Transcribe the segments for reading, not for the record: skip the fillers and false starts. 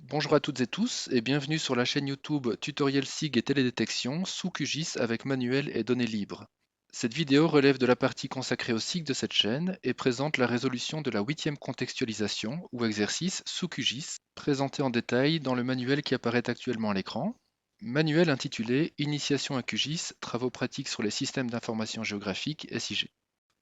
Bonjour à toutes et tous et bienvenue sur la chaîne YouTube Tutoriel SIG et Télédétection sous QGIS avec manuel et données libres. Cette vidéo relève de la partie consacrée au SIG de cette chaîne et présente la résolution de la huitième contextualisation ou exercice sous QGIS, présenté en détail dans le manuel qui apparaît actuellement à l'écran. Manuel intitulé Initiation à QGIS, travaux pratiques sur les systèmes d'information géographique SIG.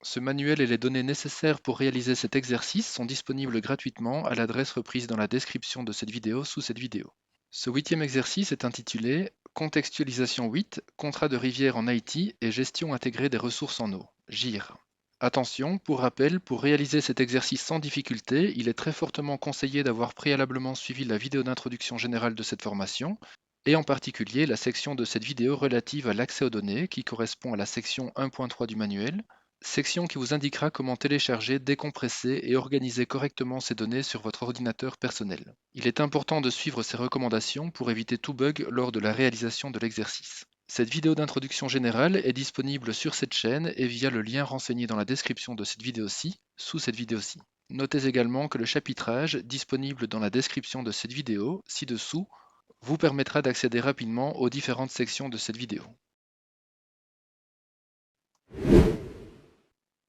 Ce manuel et les données nécessaires pour réaliser cet exercice sont disponibles gratuitement à l'adresse reprise dans la description de cette vidéo sous cette vidéo. Ce huitième exercice est intitulé Contextualisation 8, contrat de rivière en Haïti et gestion intégrée des ressources en eau, GIR. Attention, pour rappel, pour réaliser cet exercice sans difficulté, il est très fortement conseillé d'avoir préalablement suivi la vidéo d'introduction générale de cette formation, et en particulier la section de cette vidéo relative à l'accès aux données qui correspond à la section 1.3 du manuel, section qui vous indiquera comment télécharger, décompresser et organiser correctement ces données sur votre ordinateur personnel. Il est important de suivre ces recommandations pour éviter tout bug lors de la réalisation de l'exercice. Cette vidéo d'introduction générale est disponible sur cette chaîne et via le lien renseigné dans la description de cette vidéo-ci, sous cette vidéo-ci. Notez également que le chapitrage, disponible dans la description de cette vidéo, ci-dessous, vous permettra d'accéder rapidement aux différentes sections de cette vidéo.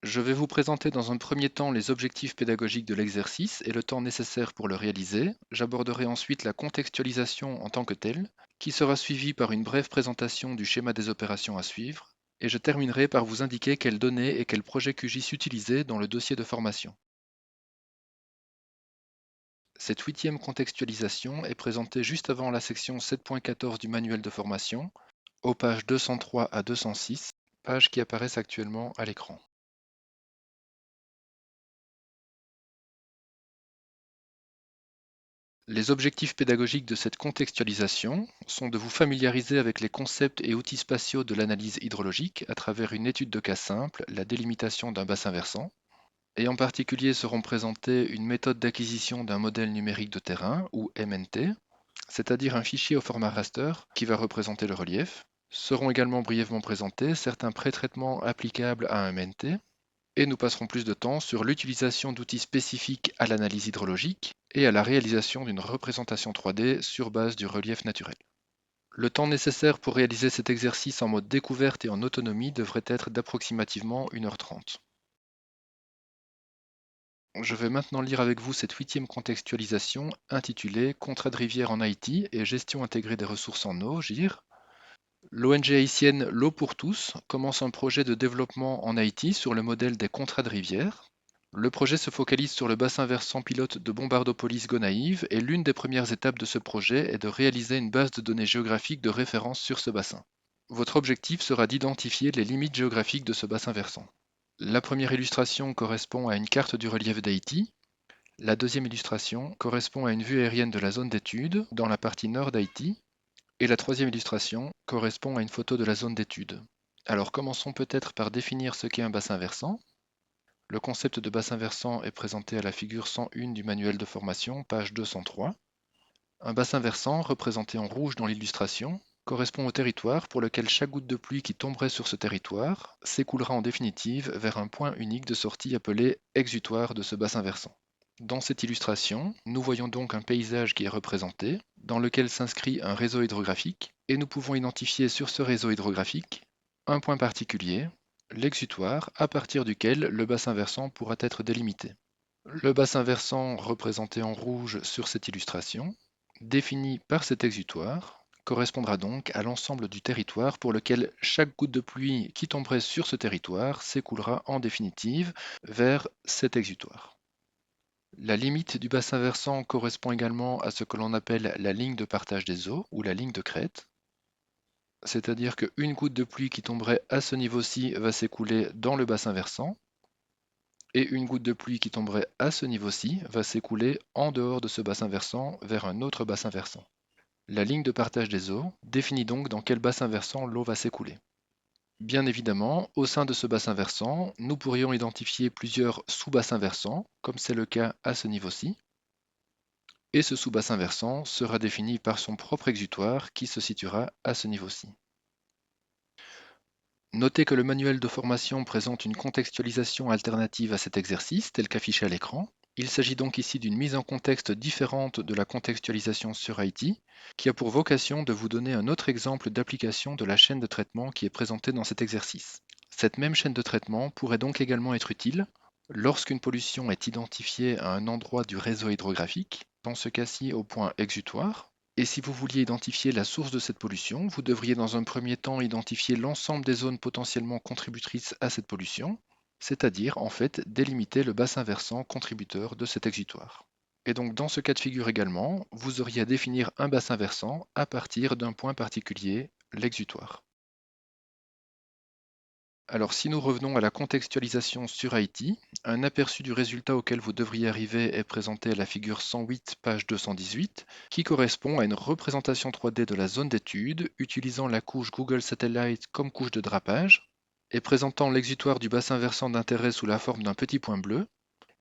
Je vais vous présenter dans un premier temps les objectifs pédagogiques de l'exercice et le temps nécessaire pour le réaliser. J'aborderai ensuite la contextualisation en tant que telle, qui sera suivie par une brève présentation du schéma des opérations à suivre, et je terminerai par vous indiquer quelles données et quels projets QGIS utiliser dans le dossier de formation. Cette huitième contextualisation est présentée juste avant la section 7.14 du manuel de formation, aux pages 203 à 206, pages qui apparaissent actuellement à l'écran. Les objectifs pédagogiques de cette contextualisation sont de vous familiariser avec les concepts et outils spatiaux de l'analyse hydrologique à travers une étude de cas simple, la délimitation d'un bassin versant, et en particulier seront présentées une méthode d'acquisition d'un modèle numérique de terrain, ou MNT, c'est-à-dire un fichier au format raster qui va représenter le relief. Seront également brièvement présentés certains pré-traitements applicables à un MNT, et nous passerons plus de temps sur l'utilisation d'outils spécifiques à l'analyse hydrologique et à la réalisation d'une représentation 3D sur base du relief naturel. Le temps nécessaire pour réaliser cet exercice en mode découverte et en autonomie devrait être d'approximativement 1h30. Je vais maintenant lire avec vous cette huitième contextualisation intitulée Contrat de rivière en Haïti et gestion intégrée des ressources en eau, GIR. L'ONG haïtienne L'eau pour tous commence un projet de développement en Haïti sur le modèle des contrats de rivière. Le projet se focalise sur le bassin versant pilote de Bombardopolis-Gonaïves et l'une des premières étapes de ce projet est de réaliser une base de données géographiques de référence sur ce bassin. Votre objectif sera d'identifier les limites géographiques de ce bassin versant. La première illustration correspond à une carte du relief d'Haïti. La deuxième illustration correspond à une vue aérienne de la zone d'étude dans la partie nord d'Haïti. Et la troisième illustration correspond à une photo de la zone d'étude. Alors commençons peut-être par définir ce qu'est un bassin versant. Le concept de bassin versant est présenté à la figure 101 du manuel de formation, page 203. Un bassin versant, représenté en rouge dans l'illustration, correspond au territoire pour lequel chaque goutte de pluie qui tomberait sur ce territoire s'écoulera en définitive vers un point unique de sortie appelé exutoire de ce bassin versant. Dans cette illustration, nous voyons donc un paysage qui est représenté, dans lequel s'inscrit un réseau hydrographique, et nous pouvons identifier sur ce réseau hydrographique un point particulier, l'exutoire, à partir duquel le bassin versant pourra être délimité. Le bassin versant représenté en rouge sur cette illustration, défini par cet exutoire, correspondra donc à l'ensemble du territoire pour lequel chaque goutte de pluie qui tomberait sur ce territoire s'écoulera en définitive vers cet exutoire. La limite du bassin versant correspond également à ce que l'on appelle la ligne de partage des eaux ou la ligne de crête, c'est-à-dire qu'une goutte de pluie qui tomberait à ce niveau-ci va s'écouler dans le bassin versant, et une goutte de pluie qui tomberait à ce niveau-ci va s'écouler en dehors de ce bassin versant vers un autre bassin versant. La ligne de partage des eaux définit donc dans quel bassin versant l'eau va s'écouler. Bien évidemment, au sein de ce bassin versant, nous pourrions identifier plusieurs sous-bassins versants, comme c'est le cas à ce niveau-ci, et ce sous-bassin versant sera défini par son propre exutoire qui se situera à ce niveau-ci. Notez que le manuel de formation présente une contextualisation alternative à cet exercice, tel qu'affiché à l'écran. Il s'agit donc ici d'une mise en contexte différente de la contextualisation sur IT, qui a pour vocation de vous donner un autre exemple d'application de la chaîne de traitement qui est présentée dans cet exercice. Cette même chaîne de traitement pourrait donc également être utile lorsqu'une pollution est identifiée à un endroit du réseau hydrographique, dans ce cas-ci au point exutoire. Et si vous vouliez identifier la source de cette pollution, vous devriez dans un premier temps identifier l'ensemble des zones potentiellement contributrices à cette pollution, c'est-à-dire en fait délimiter le bassin versant contributeur de cet exutoire. Et donc dans ce cas de figure également, vous auriez à définir un bassin versant à partir d'un point particulier, l'exutoire. Alors si nous revenons à la contextualisation sur IT, un aperçu du résultat auquel vous devriez arriver est présenté à la figure 108, page 218, qui correspond à une représentation 3D de la zone d'étude utilisant la couche Google Satellite comme couche de drapage et présentant l'exutoire du bassin versant d'intérêt sous la forme d'un petit point bleu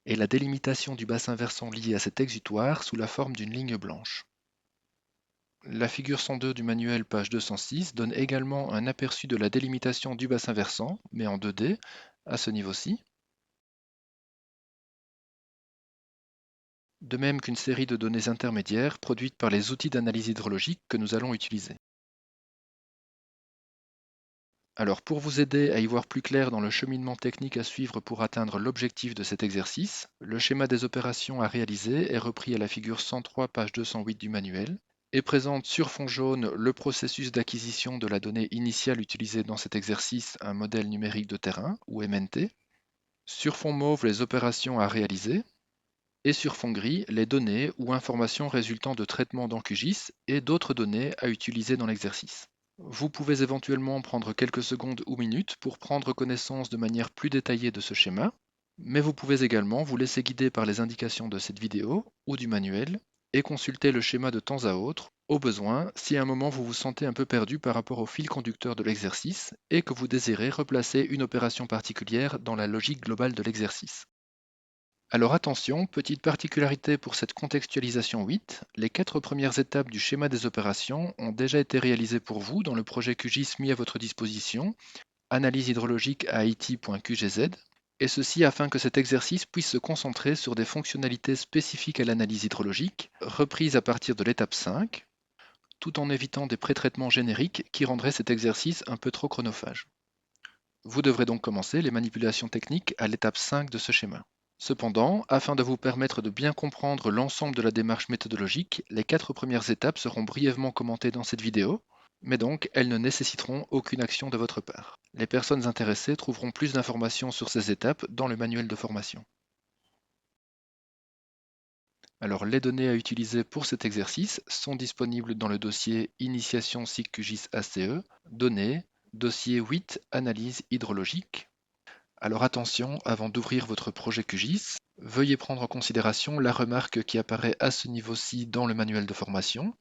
et la délimitation du bassin versant lié à cet exutoire sous la forme d'une ligne blanche. La figure 102 du manuel, page 206, donne également un aperçu de la délimitation du bassin versant, mais en 2D, à ce niveau-ci, de même qu'une série de données intermédiaires produites par les outils d'analyse hydrologique que nous allons utiliser. Alors pour vous aider à y voir plus clair dans le cheminement technique à suivre pour atteindre l'objectif de cet exercice, le schéma des opérations à réaliser est repris à la figure 103, page 208 du manuel, et présente sur fond jaune le processus d'acquisition de la donnée initiale utilisée dans cet exercice, un modèle numérique de terrain, ou MNT, sur fond mauve les opérations à réaliser, et sur fond gris les données ou informations résultant de traitements dans QGIS et d'autres données à utiliser dans l'exercice. Vous pouvez éventuellement prendre quelques secondes ou minutes pour prendre connaissance de manière plus détaillée de ce schéma, mais vous pouvez également vous laisser guider par les indications de cette vidéo ou du manuel et consulter le schéma de temps à autre, au besoin, si à un moment vous vous sentez un peu perdu par rapport au fil conducteur de l'exercice et que vous désirez replacer une opération particulière dans la logique globale de l'exercice. Alors attention, petite particularité pour cette contextualisation 8, les 4 premières étapes du schéma des opérations ont déjà été réalisées pour vous dans le projet QGIS mis à votre disposition, analyse hydrologique à it.qgz, et ceci afin que cet exercice puisse se concentrer sur des fonctionnalités spécifiques à l'analyse hydrologique, reprises à partir de l'étape 5, tout en évitant des pré-traitements génériques qui rendraient cet exercice un peu trop chronophage. Vous devrez donc commencer les manipulations techniques à l'étape 5 de ce schéma. Cependant, afin de vous permettre de bien comprendre l'ensemble de la démarche méthodologique, les 4 premières étapes seront brièvement commentées dans cette vidéo, mais donc elles ne nécessiteront aucune action de votre part. Les personnes intéressées trouveront plus d'informations sur ces étapes dans le manuel de formation. Alors les données à utiliser pour cet exercice sont disponibles dans le dossier Initiation SIG QGIS ACE, Données, dossier 8 Analyse hydrologique. Alors attention, avant d'ouvrir votre projet QGIS, veuillez prendre en considération la remarque qui apparaît à ce niveau-ci dans le manuel de formation.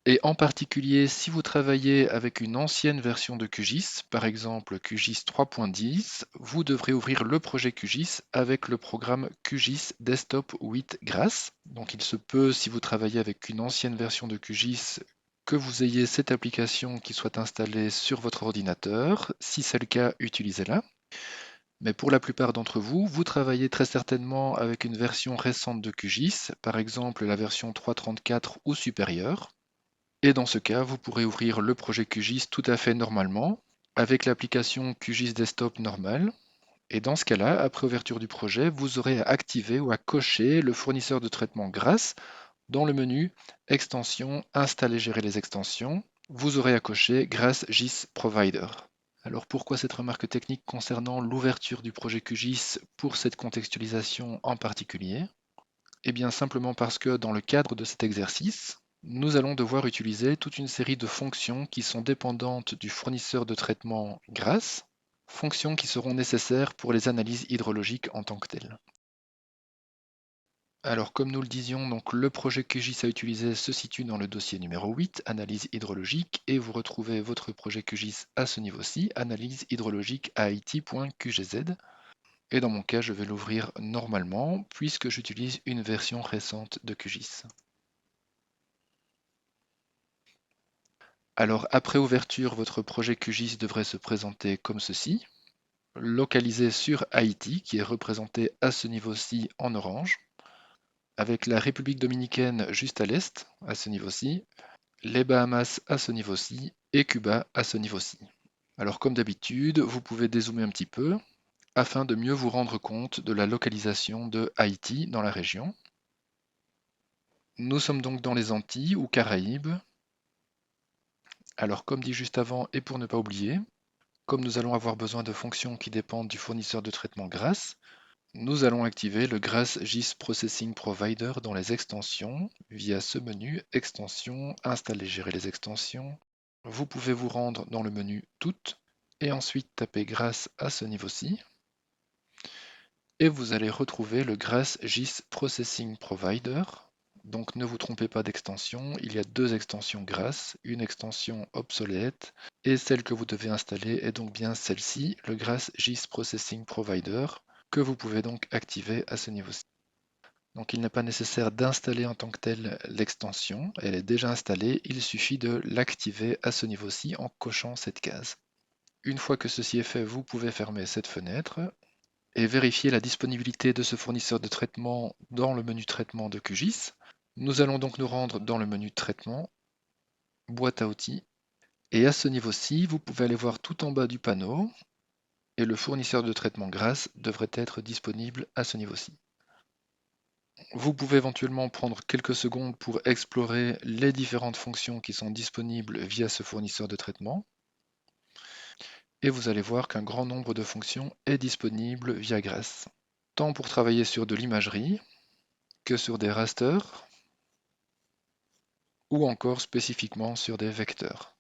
Et en particulier, si vous travaillez avec une ancienne version de QGIS, par exemple QGIS 3.10, vous devrez ouvrir le projet QGIS avec le programme QGIS Desktop 8 GRASS. Donc il se peut, si vous travaillez avec une ancienne version de QGIS, que vous ayez cette application qui soit installée sur votre ordinateur. Si c'est le cas, utilisez-la. Mais pour la plupart d'entre vous, vous travaillez très certainement avec une version récente de QGIS, par exemple la version 3.34 ou supérieure. Et dans ce cas, vous pourrez ouvrir le projet QGIS tout à fait normalement, avec l'application QGIS Desktop normale. Et dans ce cas-là, après ouverture du projet, vous aurez à activer ou à cocher le fournisseur de traitement GRASS dans le menu Extensions, Installer, gérer les extensions. Vous aurez à cocher GRASS GIS Provider. Alors pourquoi cette remarque technique concernant l'ouverture du projet QGIS pour cette contextualisation en particulier? Eh bien simplement parce que dans le cadre de cet exercice, nous allons devoir utiliser toute une série de fonctions qui sont dépendantes du fournisseur de traitement GRASS, fonctions qui seront nécessaires pour les analyses hydrologiques en tant que telles. Alors comme nous le disions, donc, le projet QGIS à utiliser se situe dans le dossier numéro 8, analyse hydrologique, et vous retrouvez votre projet QGIS à ce niveau-ci, analyse hydrologique à it.qgz. Et dans mon cas, je vais l'ouvrir normalement, puisque j'utilise une version récente de QGIS. Alors après ouverture, votre projet QGIS devrait se présenter comme ceci. localisée sur Haïti, qui est représentée à ce niveau-ci en orange, avec la République dominicaine juste à l'est, à ce niveau-ci, les Bahamas à ce niveau-ci, et Cuba à ce niveau-ci. Alors comme d'habitude, vous pouvez dézoomer un petit peu, afin de mieux vous rendre compte de la localisation de Haïti dans la région. Nous sommes donc dans les Antilles ou Caraïbes. Alors comme dit juste avant, et pour ne pas oublier, comme nous allons avoir besoin de fonctions qui dépendent du fournisseur de traitement GRAS, nous allons activer le GRAS GIS Processing Provider dans les extensions via ce menu Extensions, Installer, gérer les extensions. Vous pouvez vous rendre dans le menu Toutes et ensuite taper GRAS à ce niveau-ci. Et vous allez retrouver le GRAS GIS Processing Provider. Donc ne vous trompez pas d'extension, il y a deux extensions GRAS, une extension obsolète et celle que vous devez installer est donc bien celle-ci, le GRAS GIS Processing Provider, que vous pouvez donc activer à ce niveau-ci. Donc il n'est pas nécessaire d'installer en tant que telle l'extension, elle est déjà installée, il suffit de l'activer à ce niveau-ci en cochant cette case. Une fois que ceci est fait, vous pouvez fermer cette fenêtre et vérifier la disponibilité de ce fournisseur de traitement dans le menu traitement de QGIS. Nous allons donc nous rendre dans le menu traitement, boîte à outils, et à ce niveau-ci, vous pouvez aller voir tout en bas du panneau, et le fournisseur de traitement GRAS devrait être disponible à ce niveau-ci. Vous pouvez éventuellement prendre quelques secondes pour explorer les différentes fonctions qui sont disponibles via ce fournisseur de traitement, et vous allez voir qu'un grand nombre de fonctions est disponible via GRAS, tant pour travailler sur de l'imagerie, que sur des rasters, ou encore spécifiquement sur des vecteurs.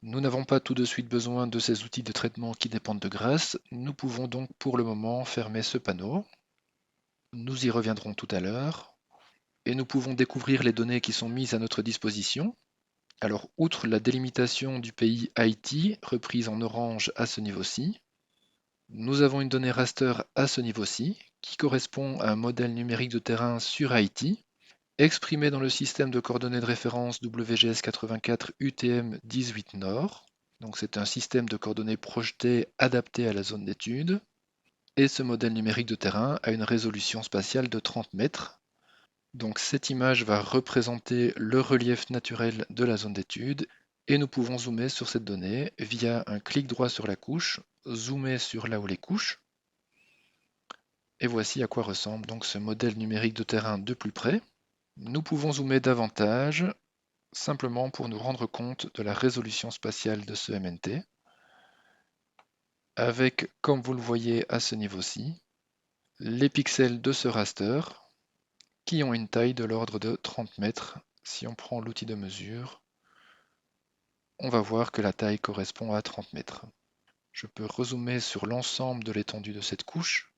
Nous n'avons pas tout de suite besoin de ces outils de traitement qui dépendent de GRAS, nous pouvons donc pour le moment fermer ce panneau. Nous y reviendrons tout à l'heure, et nous pouvons découvrir les données qui sont mises à notre disposition. Alors, outre la délimitation du pays Haïti, reprise en orange à ce niveau-ci, nous avons une donnée raster à ce niveau-ci, qui correspond à un modèle numérique de terrain sur Haïti, exprimé dans le système de coordonnées de référence WGS 84 UTM 18 Nord. Donc c'est un système de coordonnées projetées adapté à la zone d'étude. Et ce modèle numérique de terrain a une résolution spatiale de 30 mètres. Donc cette image va représenter le relief naturel de la zone d'étude et nous pouvons zoomer sur cette donnée via un clic droit sur la couche, zoomer sur là où les couches. Et voici à quoi ressemble donc ce modèle numérique de terrain de plus près. Nous pouvons zoomer davantage, simplement pour nous rendre compte de la résolution spatiale de ce MNT, avec, comme vous le voyez à ce niveau-ci, les pixels de ce raster, qui ont une taille de l'ordre de 30 mètres. Si on prend l'outil de mesure, on va voir que la taille correspond à 30 mètres. Je peux rezoomer sur l'ensemble de l'étendue de cette couche,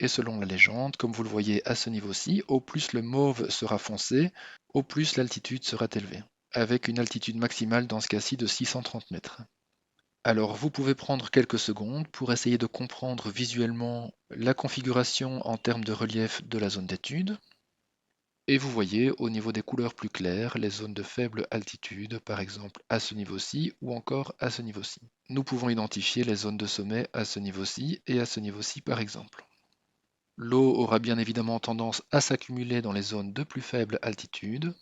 et selon la légende, comme vous le voyez à ce niveau-ci, au plus le mauve sera foncé, au plus l'altitude sera élevée, avec une altitude maximale dans ce cas-ci de 630 mètres. Alors vous pouvez prendre quelques secondes pour essayer de comprendre visuellement la configuration en termes de relief de la zone d'étude. Et vous voyez au niveau des couleurs plus claires les zones de faible altitude, par exemple à ce niveau-ci ou encore à ce niveau-ci. Nous pouvons identifier les zones de sommet à ce niveau-ci et à ce niveau-ci par exemple. L'eau aura bien évidemment tendance à s'accumuler dans les zones de plus faible altitude,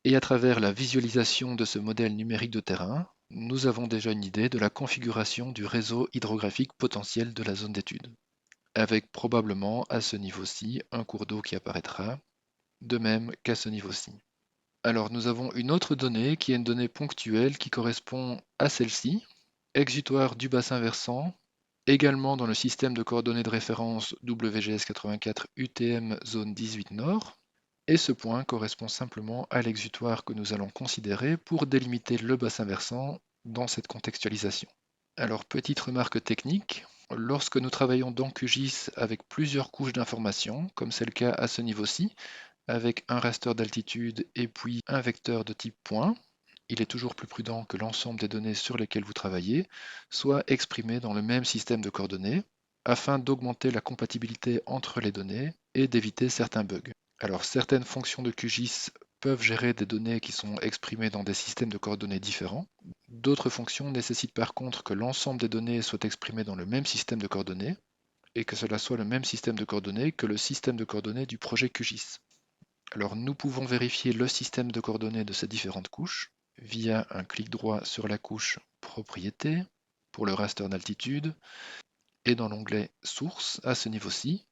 et à travers la visualisation de ce modèle numérique de terrain, nous avons déjà une idée de la configuration du réseau hydrographique potentiel de la zone d'étude, avec probablement à ce niveau-ci un cours d'eau qui apparaîtra, de même qu'à ce niveau-ci. Alors nous avons une autre donnée qui est une donnée ponctuelle qui correspond à celle-ci, exutoire du bassin versant, également dans le système de coordonnées de référence WGS 84 UTM zone 18 Nord, et ce point correspond simplement à l'exutoire que nous allons considérer pour délimiter le bassin versant dans cette contextualisation. Alors petite remarque technique, lorsque nous travaillons dans QGIS avec plusieurs couches d'informations, comme c'est le cas à ce niveau-ci, avec un raster d'altitude et puis un vecteur de type point, il est toujours plus prudent que l'ensemble des données sur lesquelles vous travaillez soient exprimées dans le même système de coordonnées, afin d'augmenter la compatibilité entre les données et d'éviter certains bugs. Alors certaines fonctions de QGIS peuvent gérer des données qui sont exprimées dans des systèmes de coordonnées différents. D'autres fonctions nécessitent par contre que l'ensemble des données soient exprimées dans le même système de coordonnées et que cela soit le même système de coordonnées que le système de coordonnées du projet QGIS. Alors nous pouvons vérifier le système de coordonnées de ces différentes couches via un clic droit sur la couche Propriétés pour le raster d'altitude et dans l'onglet Source à ce niveau-ci,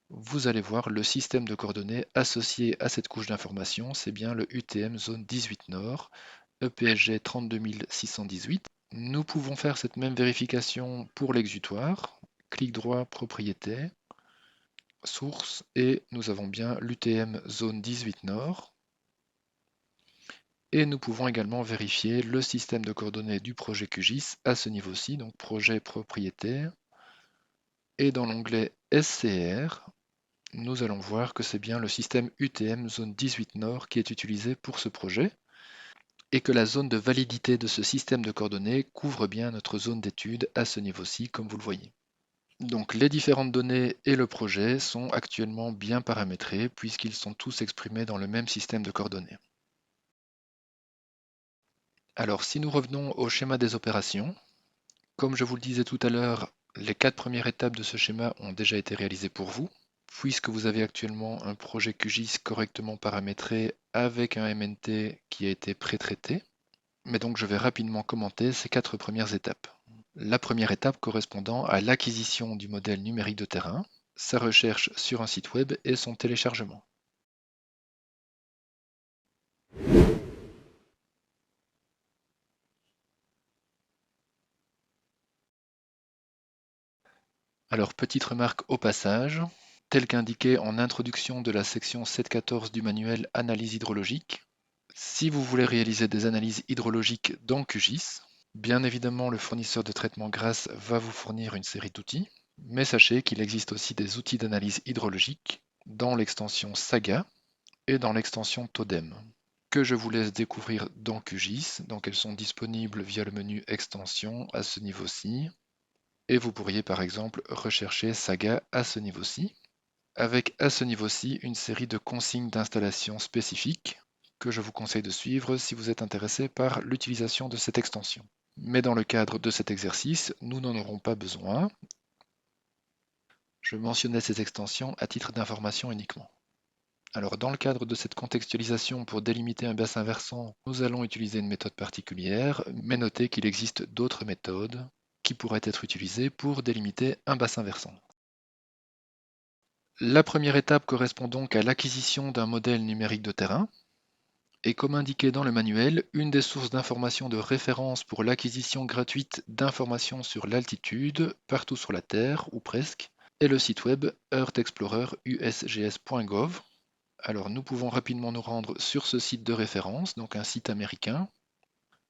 vous allez voir le système de coordonnées associé à cette couche d'information, c'est bien le UTM zone 18 Nord, EPSG 32618. Nous pouvons faire cette même vérification pour l'exutoire. Clic droit, propriété, source, et nous avons bien l'UTM zone 18 Nord. Et nous pouvons également vérifier le système de coordonnées du projet QGIS à ce niveau-ci, donc projet propriétaire. Et dans l'onglet SCR, nous allons voir que c'est bien le système UTM zone 18 Nord qui est utilisé pour ce projet et que la zone de validité de ce système de coordonnées couvre bien notre zone d'étude à ce niveau-ci, comme vous le voyez. Donc les différentes données et le projet sont actuellement bien paramétrés puisqu'ils sont tous exprimés dans le même système de coordonnées. Alors si nous revenons au schéma des opérations, comme je vous le disais tout à l'heure, les 4 premières étapes de ce schéma ont déjà été réalisées pour vous, puisque vous avez actuellement un projet QGIS correctement paramétré avec un MNT qui a été pré-traité. Mais donc je vais rapidement commenter ces 4 premières étapes. La première étape correspondant à l'acquisition du modèle numérique de terrain, sa recherche sur un site web et son téléchargement. Alors petite remarque au passage, tel qu'indiqué en introduction de la section 7.14 du manuel Analyse hydrologique, si vous voulez réaliser des analyses hydrologiques dans QGIS, bien évidemment le fournisseur de traitement GRASS va vous fournir une série d'outils, mais sachez qu'il existe aussi des outils d'analyse hydrologique dans l'extension Saga et dans l'extension Todem, que je vous laisse découvrir dans QGIS. Donc elles sont disponibles via le menu Extension à ce niveau-ci. Et vous pourriez par exemple rechercher Saga à ce niveau-ci, avec à ce niveau-ci une série de consignes d'installation spécifiques que je vous conseille de suivre si vous êtes intéressé par l'utilisation de cette extension. Mais dans le cadre de cet exercice, nous n'en aurons pas besoin. Je mentionnais ces extensions à titre d'information uniquement. Alors dans le cadre de cette contextualisation pour délimiter un bassin versant, nous allons utiliser une méthode particulière, mais notez qu'il existe d'autres méthodes qui pourraient être utilisées pour délimiter un bassin versant. La première étape correspond donc à l'acquisition d'un modèle numérique de terrain. Et comme indiqué dans le manuel, une des sources d'informations de référence pour l'acquisition gratuite d'informations sur l'altitude partout sur la Terre, ou presque, est le site web earthexplorerusgs.gov. Alors nous pouvons rapidement nous rendre sur ce site de référence, donc un site américain.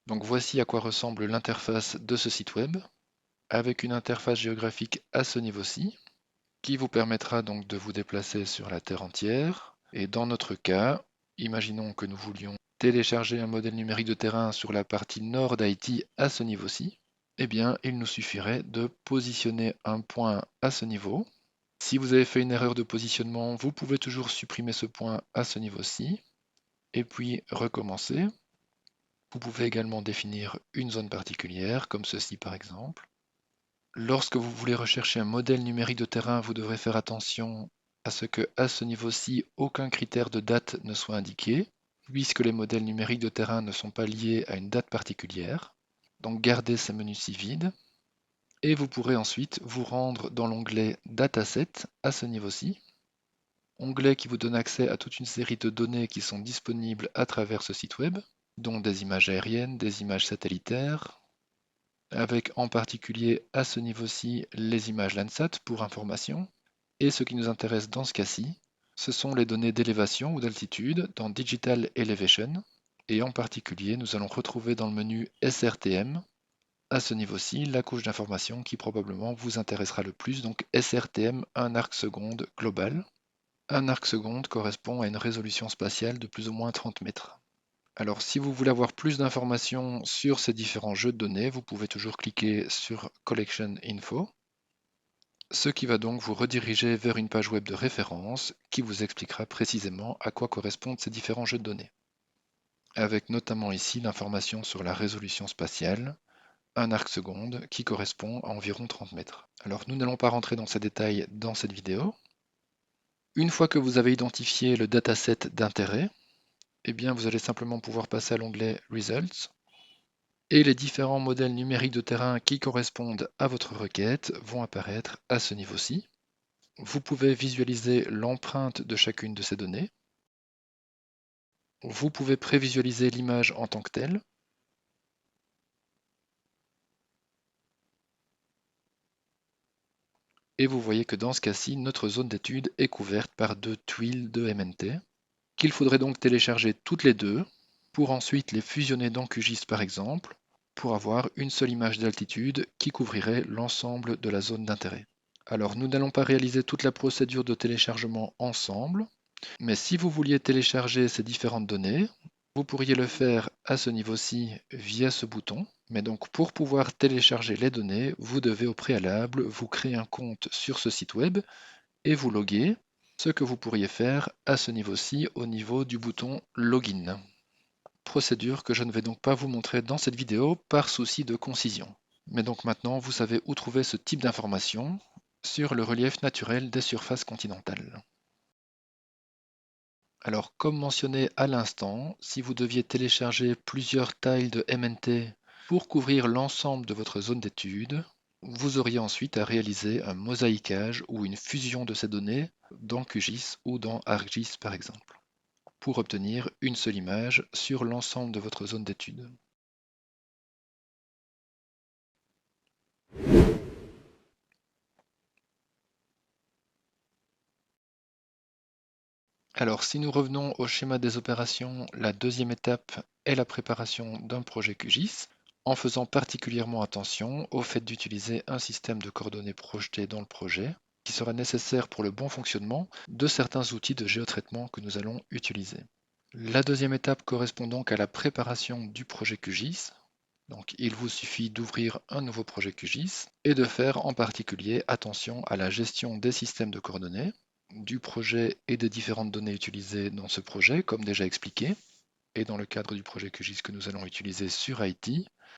Donc voici à quoi ressemble l'interface de ce site web, avec une interface géographique à ce niveau-ci, qui vous permettra donc de vous déplacer sur la Terre entière. Et dans notre cas, imaginons que nous voulions télécharger un modèle numérique de terrain sur la partie nord d'Haïti à ce niveau-ci. Eh bien, il nous suffirait de positionner un point à ce niveau. Si vous avez fait une erreur de positionnement, vous pouvez toujours supprimer ce point à ce niveau-ci et puis recommencer. Vous pouvez également définir une zone particulière, comme ceci par exemple. Lorsque vous voulez rechercher un modèle numérique de terrain, vous devrez faire attention à ce que, à ce niveau-ci, aucun critère de date ne soit indiqué, puisque les modèles numériques de terrain ne sont pas liés à une date particulière. Donc gardez ce menu-ci vide. Et vous pourrez ensuite vous rendre dans l'onglet Dataset à ce niveau-ci, onglet qui vous donne accès à toute une série de données qui sont disponibles à travers ce site web, dont des images aériennes, des images satellitaires, avec en particulier à ce niveau-ci les images Landsat pour information. Et ce qui nous intéresse dans ce cas-ci, ce sont les données d'élévation ou d'altitude dans Digital Elevation. Et en particulier, nous allons retrouver dans le menu SRTM, à ce niveau-ci, la couche d'information qui probablement vous intéressera le plus, donc SRTM 1 arc seconde global. Un arc seconde correspond à une résolution spatiale de plus ou moins 30 mètres. Alors si vous voulez avoir plus d'informations sur ces différents jeux de données, vous pouvez toujours cliquer sur Collection Info, ce qui va donc vous rediriger vers une page web de référence qui vous expliquera précisément à quoi correspondent ces différents jeux de données. avec notamment ici l'information sur la résolution spatiale, un arc seconde qui correspond à environ 30 mètres. Alors nous n'allons pas rentrer dans ces détails dans cette vidéo. Une fois que vous avez identifié le dataset d'intérêt, eh bien vous allez simplement pouvoir passer à l'onglet Results et les différents modèles numériques de terrain qui correspondent à votre requête vont apparaître à ce niveau-ci. Vous pouvez visualiser l'empreinte de chacune de ces données. Vous pouvez prévisualiser l'image en tant que telle. Et vous voyez que dans ce cas-ci, notre zone d'étude est couverte par deux tuiles de MNT, qu'il faudrait donc télécharger toutes les deux, pour ensuite les fusionner dans QGIS par exemple, pour avoir une seule image d'altitude qui couvrirait l'ensemble de la zone d'intérêt. Alors nous n'allons pas réaliser toute la procédure de téléchargement ensemble, mais si vous vouliez télécharger ces différentes données, vous pourriez le faire à ce niveau-ci via ce bouton. Mais donc pour pouvoir télécharger les données, vous devez au préalable vous créer un compte sur ce site web et vous loguer, ce que vous pourriez faire à ce niveau-ci au niveau du bouton Login. Procédure que je ne vais donc pas vous montrer dans cette vidéo par souci de concision. Mais donc maintenant, vous savez où trouver ce type d'informations sur le relief naturel des surfaces continentales. Alors, comme mentionné à l'instant, si vous deviez télécharger plusieurs tiles de MNT pour couvrir l'ensemble de votre zone d'étude, vous auriez ensuite à réaliser un mosaïquage ou une fusion de ces données dans QGIS ou dans ArcGIS par exemple, pour obtenir une seule image sur l'ensemble de votre zone d'étude. Alors, si nous revenons au schéma des opérations, la deuxième étape est la préparation d'un projet QGIS, en faisant particulièrement attention au fait d'utiliser un système de coordonnées projetées dans le projet, qui sera nécessaire pour le bon fonctionnement de certains outils de géotraitement que nous allons utiliser. La deuxième étape correspond donc à la préparation du projet QGIS. Donc, il vous suffit d'ouvrir un nouveau projet QGIS et de faire en particulier attention à la gestion des systèmes de coordonnées, du projet et des différentes données utilisées dans ce projet, comme déjà expliqué, et dans le cadre du projet QGIS que nous allons utiliser sur IT.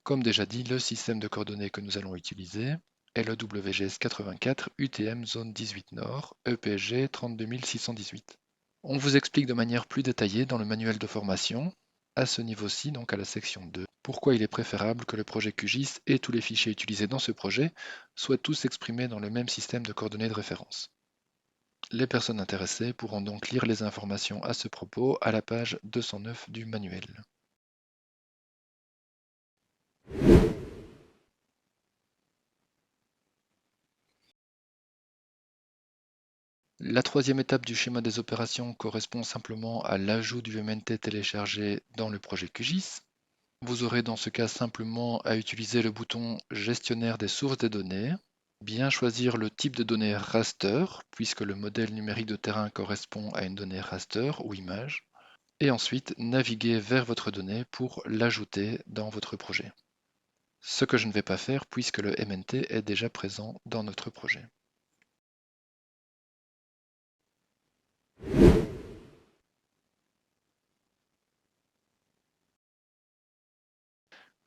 Comme déjà dit, le système de coordonnées que nous allons utiliser est le WGS 84 UTM Zone 18 Nord, EPG 32618. On vous explique de manière plus détaillée dans le manuel de formation, à ce niveau-ci, donc à la section 2, pourquoi il est préférable que le projet QGIS et tous les fichiers utilisés dans ce projet soient tous exprimés dans le même système de coordonnées de référence. Les personnes intéressées pourront donc lire les informations à ce propos à la page 209 du manuel. La troisième étape du schéma des opérations correspond simplement à l'ajout du MNT téléchargé dans le projet QGIS. Vous aurez dans ce cas simplement à utiliser le bouton Gestionnaire des sources des données, bien choisir le type de données raster, puisque le modèle numérique de terrain correspond à une donnée raster ou image, et ensuite naviguer vers votre donnée pour l'ajouter dans votre projet. Ce que je ne vais pas faire puisque le MNT est déjà présent dans notre projet.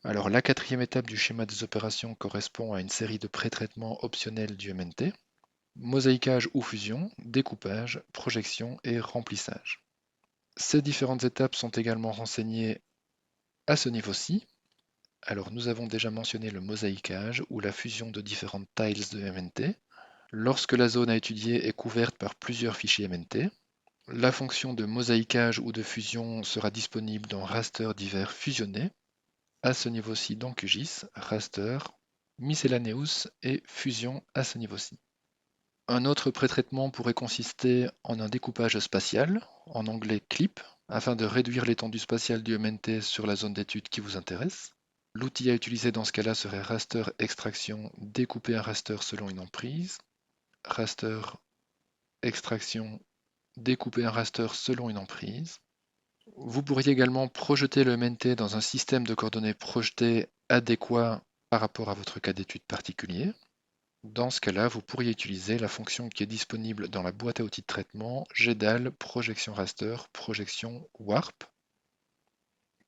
Alors la quatrième étape du schéma des opérations correspond à une série de pré-traitements optionnels du MNT. Mosaïquage ou fusion, découpage, projection et remplissage. Ces différentes étapes sont également renseignées à ce niveau-ci. Alors nous avons déjà mentionné le mosaïquage ou la fusion de différentes tiles de MNT. Lorsque la zone à étudier est couverte par plusieurs fichiers MNT, la fonction de mosaïquage ou de fusion sera disponible dans raster divers fusionnés. À ce niveau-ci dans QGIS, raster, miscellaneous et fusion à ce niveau-ci. Un autre pré-traitement pourrait consister en un découpage spatial, en anglais clip, afin de réduire l'étendue spatiale du MNT sur la zone d'étude qui vous intéresse. L'outil à utiliser dans ce cas-là serait raster extraction, découper un raster selon une emprise, raster extraction, découper un raster selon une emprise. Vous pourriez également projeter le MNT dans un système de coordonnées projetées adéquat par rapport à votre cas d'étude particulier. Dans ce cas-là, vous pourriez utiliser la fonction qui est disponible dans la boîte à outils de traitement GEDAL projection raster projection warp,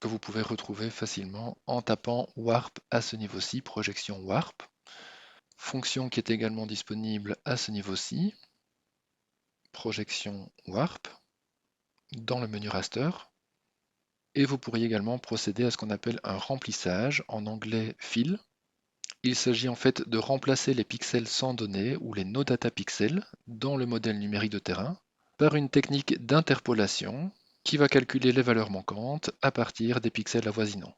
que vous pouvez retrouver facilement en tapant warp à ce niveau-ci, projection warp. Fonction qui est également disponible à ce niveau-ci, projection warp, dans le menu raster. Et vous pourriez également procéder à ce qu'on appelle un remplissage, en anglais fill. Il s'agit en fait de remplacer les pixels sans données ou les no data pixels dans le modèle numérique de terrain par une technique d'interpolation qui va calculer les valeurs manquantes à partir des pixels avoisinants.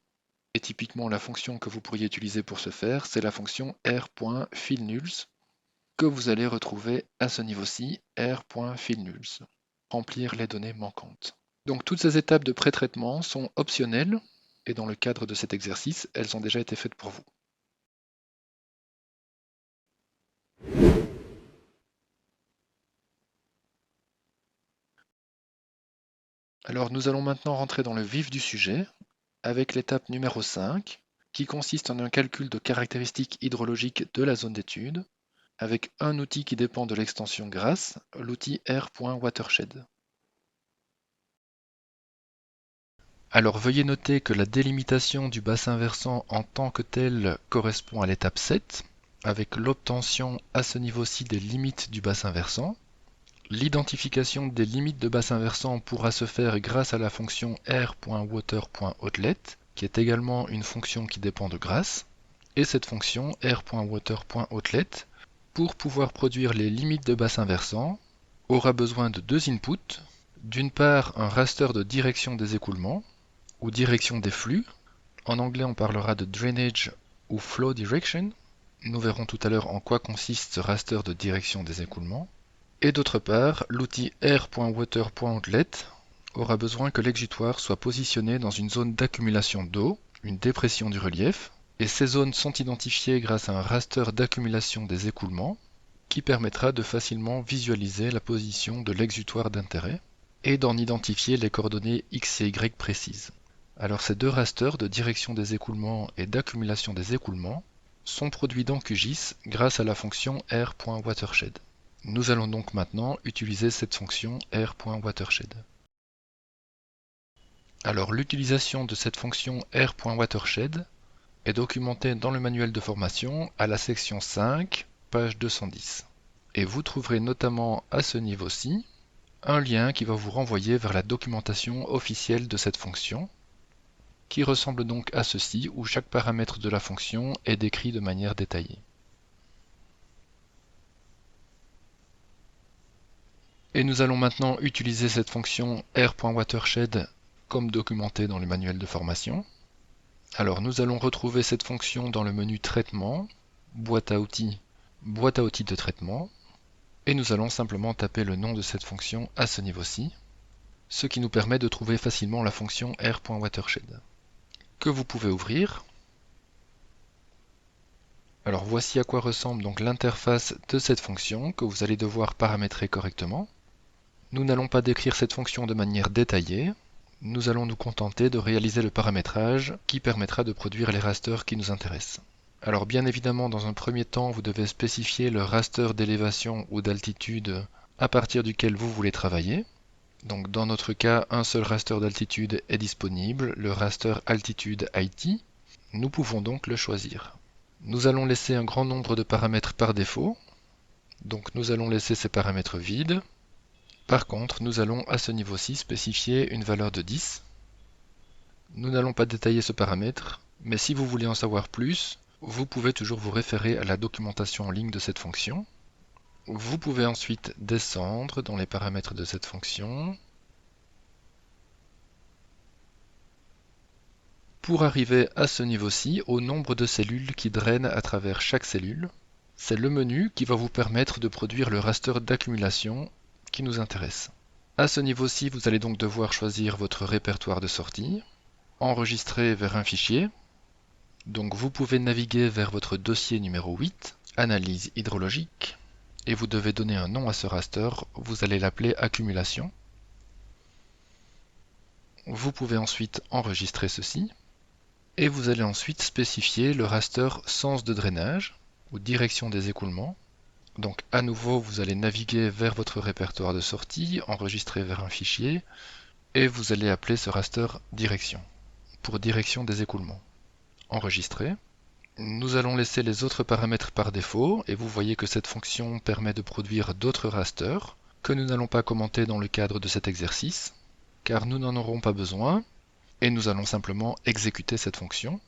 Et typiquement la fonction que vous pourriez utiliser pour ce faire, c'est la fonction r.fillNulls que vous allez retrouver à ce niveau-ci, r.fillNulls, remplir les données manquantes. Donc toutes ces étapes de pré-traitement sont optionnelles et dans le cadre de cet exercice, elles ont déjà été faites pour vous. Alors nous allons maintenant rentrer dans le vif du sujet avec l'étape numéro 5 qui consiste en un calcul de caractéristiques hydrologiques de la zone d'étude avec un outil qui dépend de l'extension GRASS, l'outil r.watershed. Alors veuillez noter que la délimitation du bassin versant en tant que tel correspond à l'étape 7 avec l'obtention à ce niveau-ci des limites du bassin versant. L'identification des limites de bassin versant pourra se faire grâce à la fonction r.water.outlet, qui est également une fonction qui dépend de GRASS, et cette fonction r.water.outlet, pour pouvoir produire les limites de bassin versant, aura besoin de deux inputs, d'une part un raster de direction des écoulements, ou direction des flux, en anglais on parlera de drainage ou flow direction, nous verrons tout à l'heure en quoi consiste ce raster de direction des écoulements, et d'autre part, l'outil r.water.outlet aura besoin que l'exutoire soit positionné dans une zone d'accumulation d'eau, une dépression du relief, et ces zones sont identifiées grâce à un raster d'accumulation des écoulements qui permettra de facilement visualiser la position de l'exutoire d'intérêt et d'en identifier les coordonnées x et y précises. Alors ces deux rasters de direction des écoulements et d'accumulation des écoulements sont produits dans QGIS grâce à la fonction r.watershed. Nous allons donc maintenant utiliser cette fonction r.watershed. Alors l'utilisation de cette fonction r.watershed est documentée dans le manuel de formation à la section 5, page 210. Et vous trouverez notamment à ce niveau-ci un lien qui va vous renvoyer vers la documentation officielle de cette fonction, qui ressemble donc à ceci, où chaque paramètre de la fonction est décrit de manière détaillée. Et nous allons maintenant utiliser cette fonction r.watershed comme documenté dans le manuel de formation. Alors nous allons retrouver cette fonction dans le menu traitement, boîte à outils de traitement, et nous allons simplement taper le nom de cette fonction à ce niveau-ci, ce qui nous permet de trouver facilement la fonction r.watershed, que vous pouvez ouvrir. Alors voici à quoi ressemble donc l'interface de cette fonction que vous allez devoir paramétrer correctement. Nous n'allons pas décrire cette fonction de manière détaillée, nous allons nous contenter de réaliser le paramétrage qui permettra de produire les rasters qui nous intéressent. Alors bien évidemment, dans un premier temps, vous devez spécifier le raster d'élévation ou d'altitude à partir duquel vous voulez travailler. Donc dans notre cas, un seul raster d'altitude est disponible, le raster altitude IT. Nous pouvons donc le choisir. Nous allons laisser un grand nombre de paramètres par défaut, donc nous allons laisser ces paramètres vides. Par contre, nous allons à ce niveau-ci spécifier une valeur de 10. Nous n'allons pas détailler ce paramètre, mais si vous voulez en savoir plus, vous pouvez toujours vous référer à la documentation en ligne de cette fonction. Vous pouvez ensuite descendre dans les paramètres de cette fonction pour arriver à ce niveau-ci au nombre de cellules qui drainent à travers chaque cellule. C'est le menu qui va vous permettre de produire le raster d'accumulation qui nous intéresse. À ce niveau-ci, vous allez donc devoir choisir votre répertoire de sortie, enregistrer vers un fichier. Donc vous pouvez naviguer vers votre dossier numéro 8, analyse hydrologique, et vous devez donner un nom à ce raster, vous allez l'appeler accumulation. Vous pouvez ensuite enregistrer ceci, et vous allez ensuite spécifier le raster sens de drainage, ou direction des écoulements. Donc à nouveau, vous allez naviguer vers votre répertoire de sortie, enregistrer vers un fichier, et vous allez appeler ce raster direction. pour direction des écoulements. Enregistrer. Nous allons laisser les autres paramètres par défaut et vous voyez que cette fonction permet de produire d'autres rasters que nous n'allons pas commenter dans le cadre de cet exercice car nous n'en aurons pas besoin et nous allons simplement exécuter cette fonction.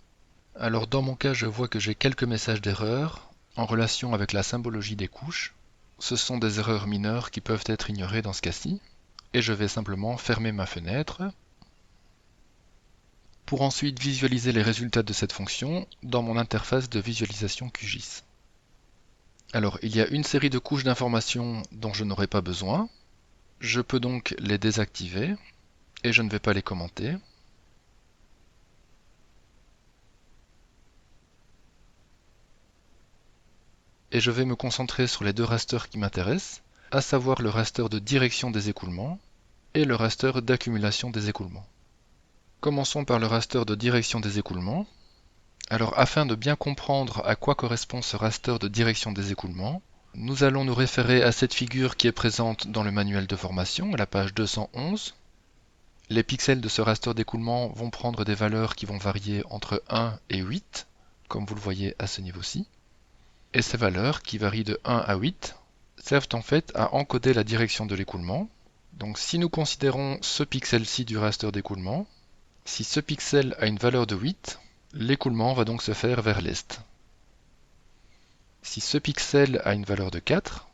Alors dans mon cas, je vois que j'ai quelques messages d'erreur en relation avec la symbologie des couches. Ce sont des erreurs mineures qui peuvent être ignorées dans ce cas-ci. Et je vais simplement fermer ma fenêtre pour ensuite visualiser les résultats de cette fonction dans mon interface de visualisation QGIS. Alors il y a une série de couches d'informations dont je n'aurai pas besoin. Je peux donc les désactiver et je ne vais pas les commenter. Et je vais me concentrer sur les deux rasters qui m'intéressent, à savoir le raster de direction des écoulements et le raster d'accumulation des écoulements. Commençons par le raster de direction des écoulements. Alors afin de bien comprendre à quoi correspond ce raster de direction des écoulements, nous allons nous référer à cette figure qui est présente dans le manuel de formation, à la page 211. Les pixels de ce raster d'écoulement vont prendre des valeurs qui vont varier entre 1 et 8, comme vous le voyez à ce niveau-ci. Et ces valeurs, qui varient de 1 à 8, servent en fait à encoder la direction de l'écoulement. Donc si nous considérons ce pixel-ci du raster d'écoulement, si ce pixel a une valeur de 8, l'écoulement va donc se faire vers l'est. Si ce pixel a une valeur de 4,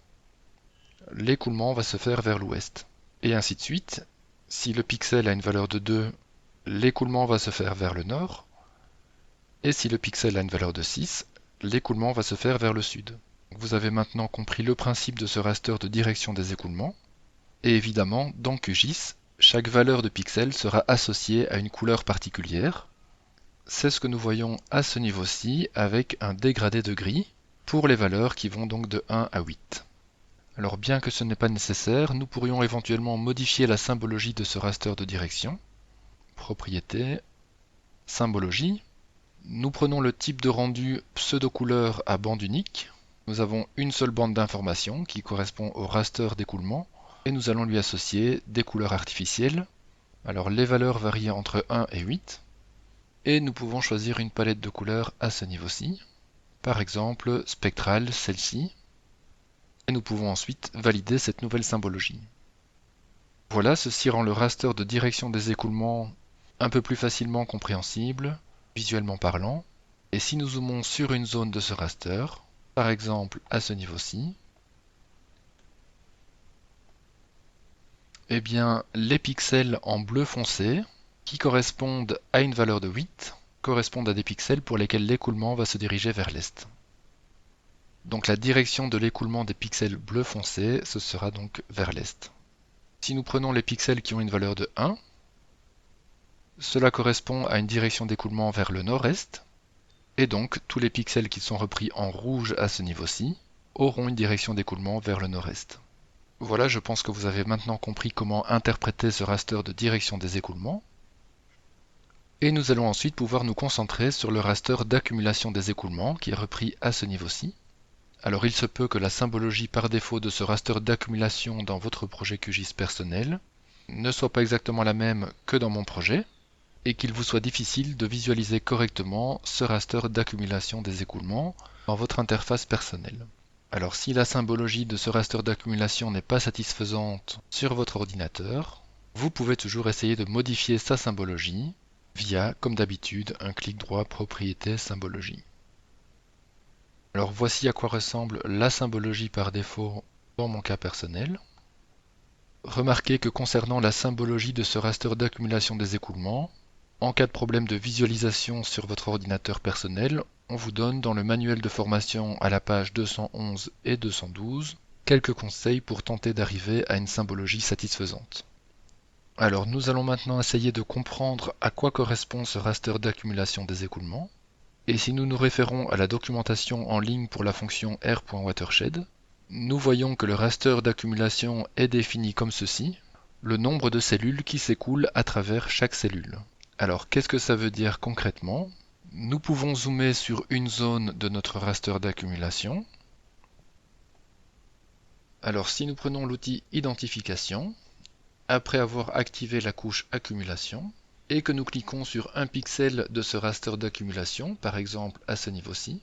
l'écoulement va se faire vers l'ouest. Et ainsi de suite. Si le pixel a une valeur de 2, l'écoulement va se faire vers le nord. Et si le pixel a une valeur de 6, l'écoulement va se faire vers le sud. Vous avez maintenant compris le principe de ce raster de direction des écoulements. Et évidemment, dans QGIS, chaque valeur de pixel sera associée à une couleur particulière. C'est ce que nous voyons à ce niveau-ci avec un dégradé de gris pour les valeurs qui vont donc de 1 à 8. Alors bien que ce n'est pas nécessaire, nous pourrions éventuellement modifier la symbologie de ce raster de direction. Propriété, symbologie. Nous prenons le type de rendu pseudo-couleur à bande unique. Nous avons une seule bande d'information qui correspond au raster d'écoulement et nous allons lui associer des couleurs artificielles. Alors les valeurs varient entre 1 et 8 et nous pouvons choisir une palette de couleurs à ce niveau-ci. Par exemple, spectrale, celle-ci. Et nous pouvons ensuite valider cette nouvelle symbologie. Voilà, ceci rend le raster de direction des écoulements un peu plus facilement compréhensible, visuellement parlant. Et si nous zoomons sur une zone de ce raster, par exemple à ce niveau-ci, eh bien les pixels en bleu foncé, qui correspondent à une valeur de 8, correspondent à des pixels pour lesquels l'écoulement va se diriger vers l'est. Donc la direction de l'écoulement des pixels bleu foncé, ce sera donc vers l'est. Si nous prenons les pixels qui ont une valeur de 1, cela correspond à une direction d'écoulement vers le nord-est, et donc tous les pixels qui sont repris en rouge à ce niveau-ci auront une direction d'écoulement vers le nord-est. Voilà, je pense que vous avez maintenant compris comment interpréter ce raster de direction des écoulements. Et nous allons ensuite pouvoir nous concentrer sur le raster d'accumulation des écoulements qui est repris à ce niveau-ci. Alors il se peut que la symbologie par défaut de ce raster d'accumulation dans votre projet QGIS personnel ne soit pas exactement la même que dans mon projet, et qu'il vous soit difficile de visualiser correctement ce raster d'accumulation des écoulements dans votre interface personnelle. Alors si la symbologie de ce raster d'accumulation n'est pas satisfaisante sur votre ordinateur, vous pouvez toujours essayer de modifier sa symbologie via, comme d'habitude, un clic droit Propriétés symbologie. Alors voici à quoi ressemble la symbologie par défaut dans mon cas personnel. Remarquez que concernant la symbologie de ce raster d'accumulation des écoulements, en cas de problème de visualisation sur votre ordinateur personnel, on vous donne dans le manuel de formation à la page 211 et 212 quelques conseils pour tenter d'arriver à une symbologie satisfaisante. Alors nous allons maintenant essayer de comprendre à quoi correspond ce raster d'accumulation des écoulements. Et si nous nous référons à la documentation en ligne pour la fonction r.watershed, nous voyons que le raster d'accumulation est défini comme ceci, le nombre de cellules qui s'écoulent à travers chaque cellule. Alors qu'est-ce que ça veut dire concrètement? Nous pouvons zoomer sur une zone de notre raster d'accumulation. Alors si nous prenons l'outil identification, après avoir activé la couche accumulation, et que nous cliquons sur un pixel de ce raster d'accumulation, par exemple à ce niveau-ci,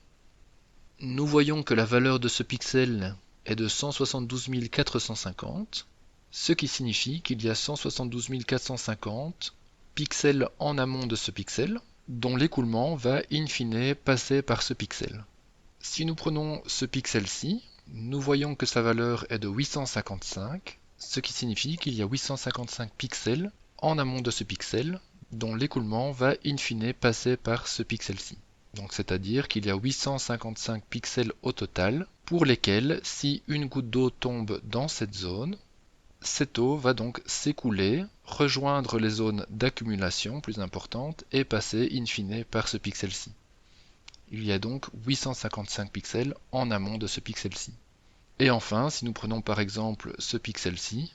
nous voyons que la valeur de ce pixel est de 172 450, ce qui signifie qu'il y a 172 450 pixels en amont de ce pixel, dont l'écoulement va in fine passer par ce pixel. Si nous prenons ce pixel-ci, nous voyons que sa valeur est de 855, ce qui signifie qu'il y a 855 pixels en amont de ce pixel, dont l'écoulement va in fine passer par ce pixel-ci. Donc c'est-à-dire qu'il y a 855 pixels au total, pour lesquels, si une goutte d'eau tombe dans cette zone, cette eau va donc s'écouler, rejoindre les zones d'accumulation plus importantes et passer in fine par ce pixel-ci. Il y a donc 855 pixels en amont de ce pixel-ci. Et enfin, si nous prenons par exemple ce pixel-ci,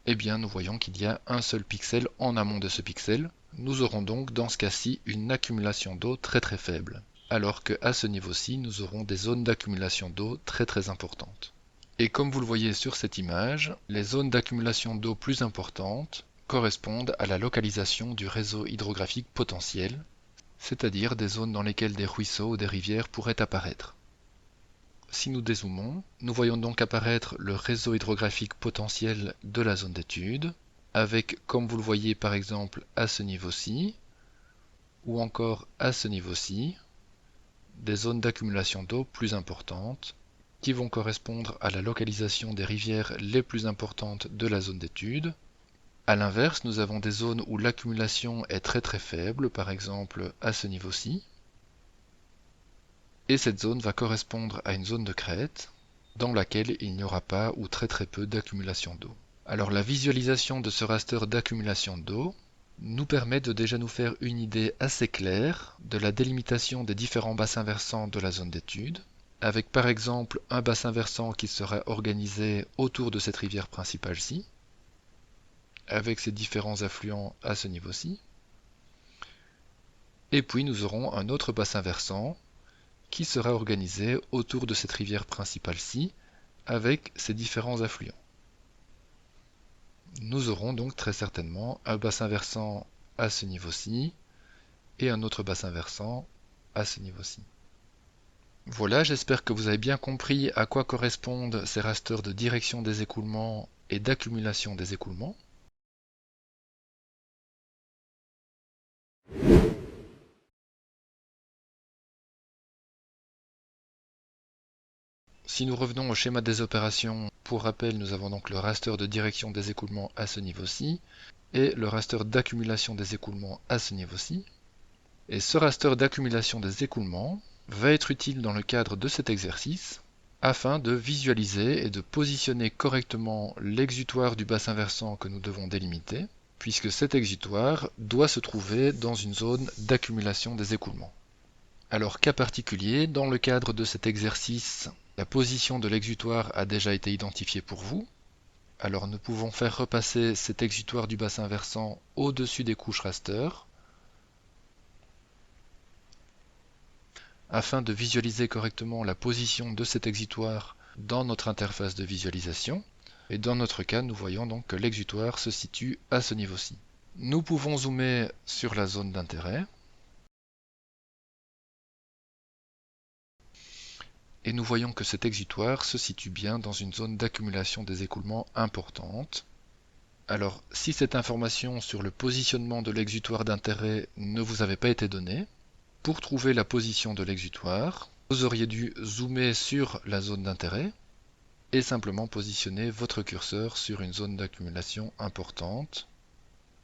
eh bien nous voyons qu'il y a un seul pixel en amont de ce pixel. Nous aurons donc dans ce cas-ci une accumulation d'eau très très faible, alors qu'à ce niveau-ci, nous aurons des zones d'accumulation d'eau très très importantes. Et comme vous le voyez sur cette image, les zones d'accumulation d'eau plus importantes correspondent à la localisation du réseau hydrographique potentiel, c'est-à-dire des zones dans lesquelles des ruisseaux ou des rivières pourraient apparaître. Si nous dézoomons, nous voyons donc apparaître le réseau hydrographique potentiel de la zone d'étude, avec, comme vous le voyez par exemple à ce niveau-ci, ou encore à ce niveau-ci, des zones d'accumulation d'eau plus importantes, qui vont correspondre à la localisation des rivières les plus importantes de la zone d'étude. A l'inverse, nous avons des zones où l'accumulation est très très faible, par exemple à ce niveau-ci. Et cette zone va correspondre à une zone de crête, dans laquelle il n'y aura pas ou très très peu d'accumulation d'eau. Alors la visualisation de ce raster d'accumulation d'eau nous permet de déjà nous faire une idée assez claire de la délimitation des différents bassins versants de la zone d'étude, avec par exemple un bassin versant qui sera organisé autour de cette rivière principale-ci, avec ses différents affluents à ce niveau-ci. Et puis nous aurons un autre bassin versant qui sera organisé autour de cette rivière principale-ci, avec ses différents affluents. Nous aurons donc très certainement un bassin versant à ce niveau-ci et un autre bassin versant à ce niveau-ci. Voilà, j'espère que vous avez bien compris à quoi correspondent ces rasters de direction des écoulements et d'accumulation des écoulements. Si nous revenons au schéma des opérations, pour rappel, nous avons donc le raster de direction des écoulements à ce niveau-ci et le raster d'accumulation des écoulements à ce niveau-ci. Et ce raster d'accumulation des écoulements va être utile dans le cadre de cet exercice afin de visualiser et de positionner correctement l'exutoire du bassin versant que nous devons délimiter, puisque cet exutoire doit se trouver dans une zone d'accumulation des écoulements. Alors cas particulier, dans le cadre de cet exercice, la position de l'exutoire a déjà été identifiée pour vous. Alors nous pouvons faire repasser cet exutoire du bassin versant au-dessus des couches raster afin de visualiser correctement la position de cet exutoire dans notre interface de visualisation. Et dans notre cas, nous voyons donc que l'exutoire se situe à ce niveau-ci. Nous pouvons zoomer sur la zone d'intérêt. Et nous voyons que cet exutoire se situe bien dans une zone d'accumulation des écoulements importante. Alors, si cette information sur le positionnement de l'exutoire d'intérêt ne vous avait pas été donnée, pour trouver la position de l'exutoire, vous auriez dû zoomer sur la zone d'intérêt et simplement positionner votre curseur sur une zone d'accumulation importante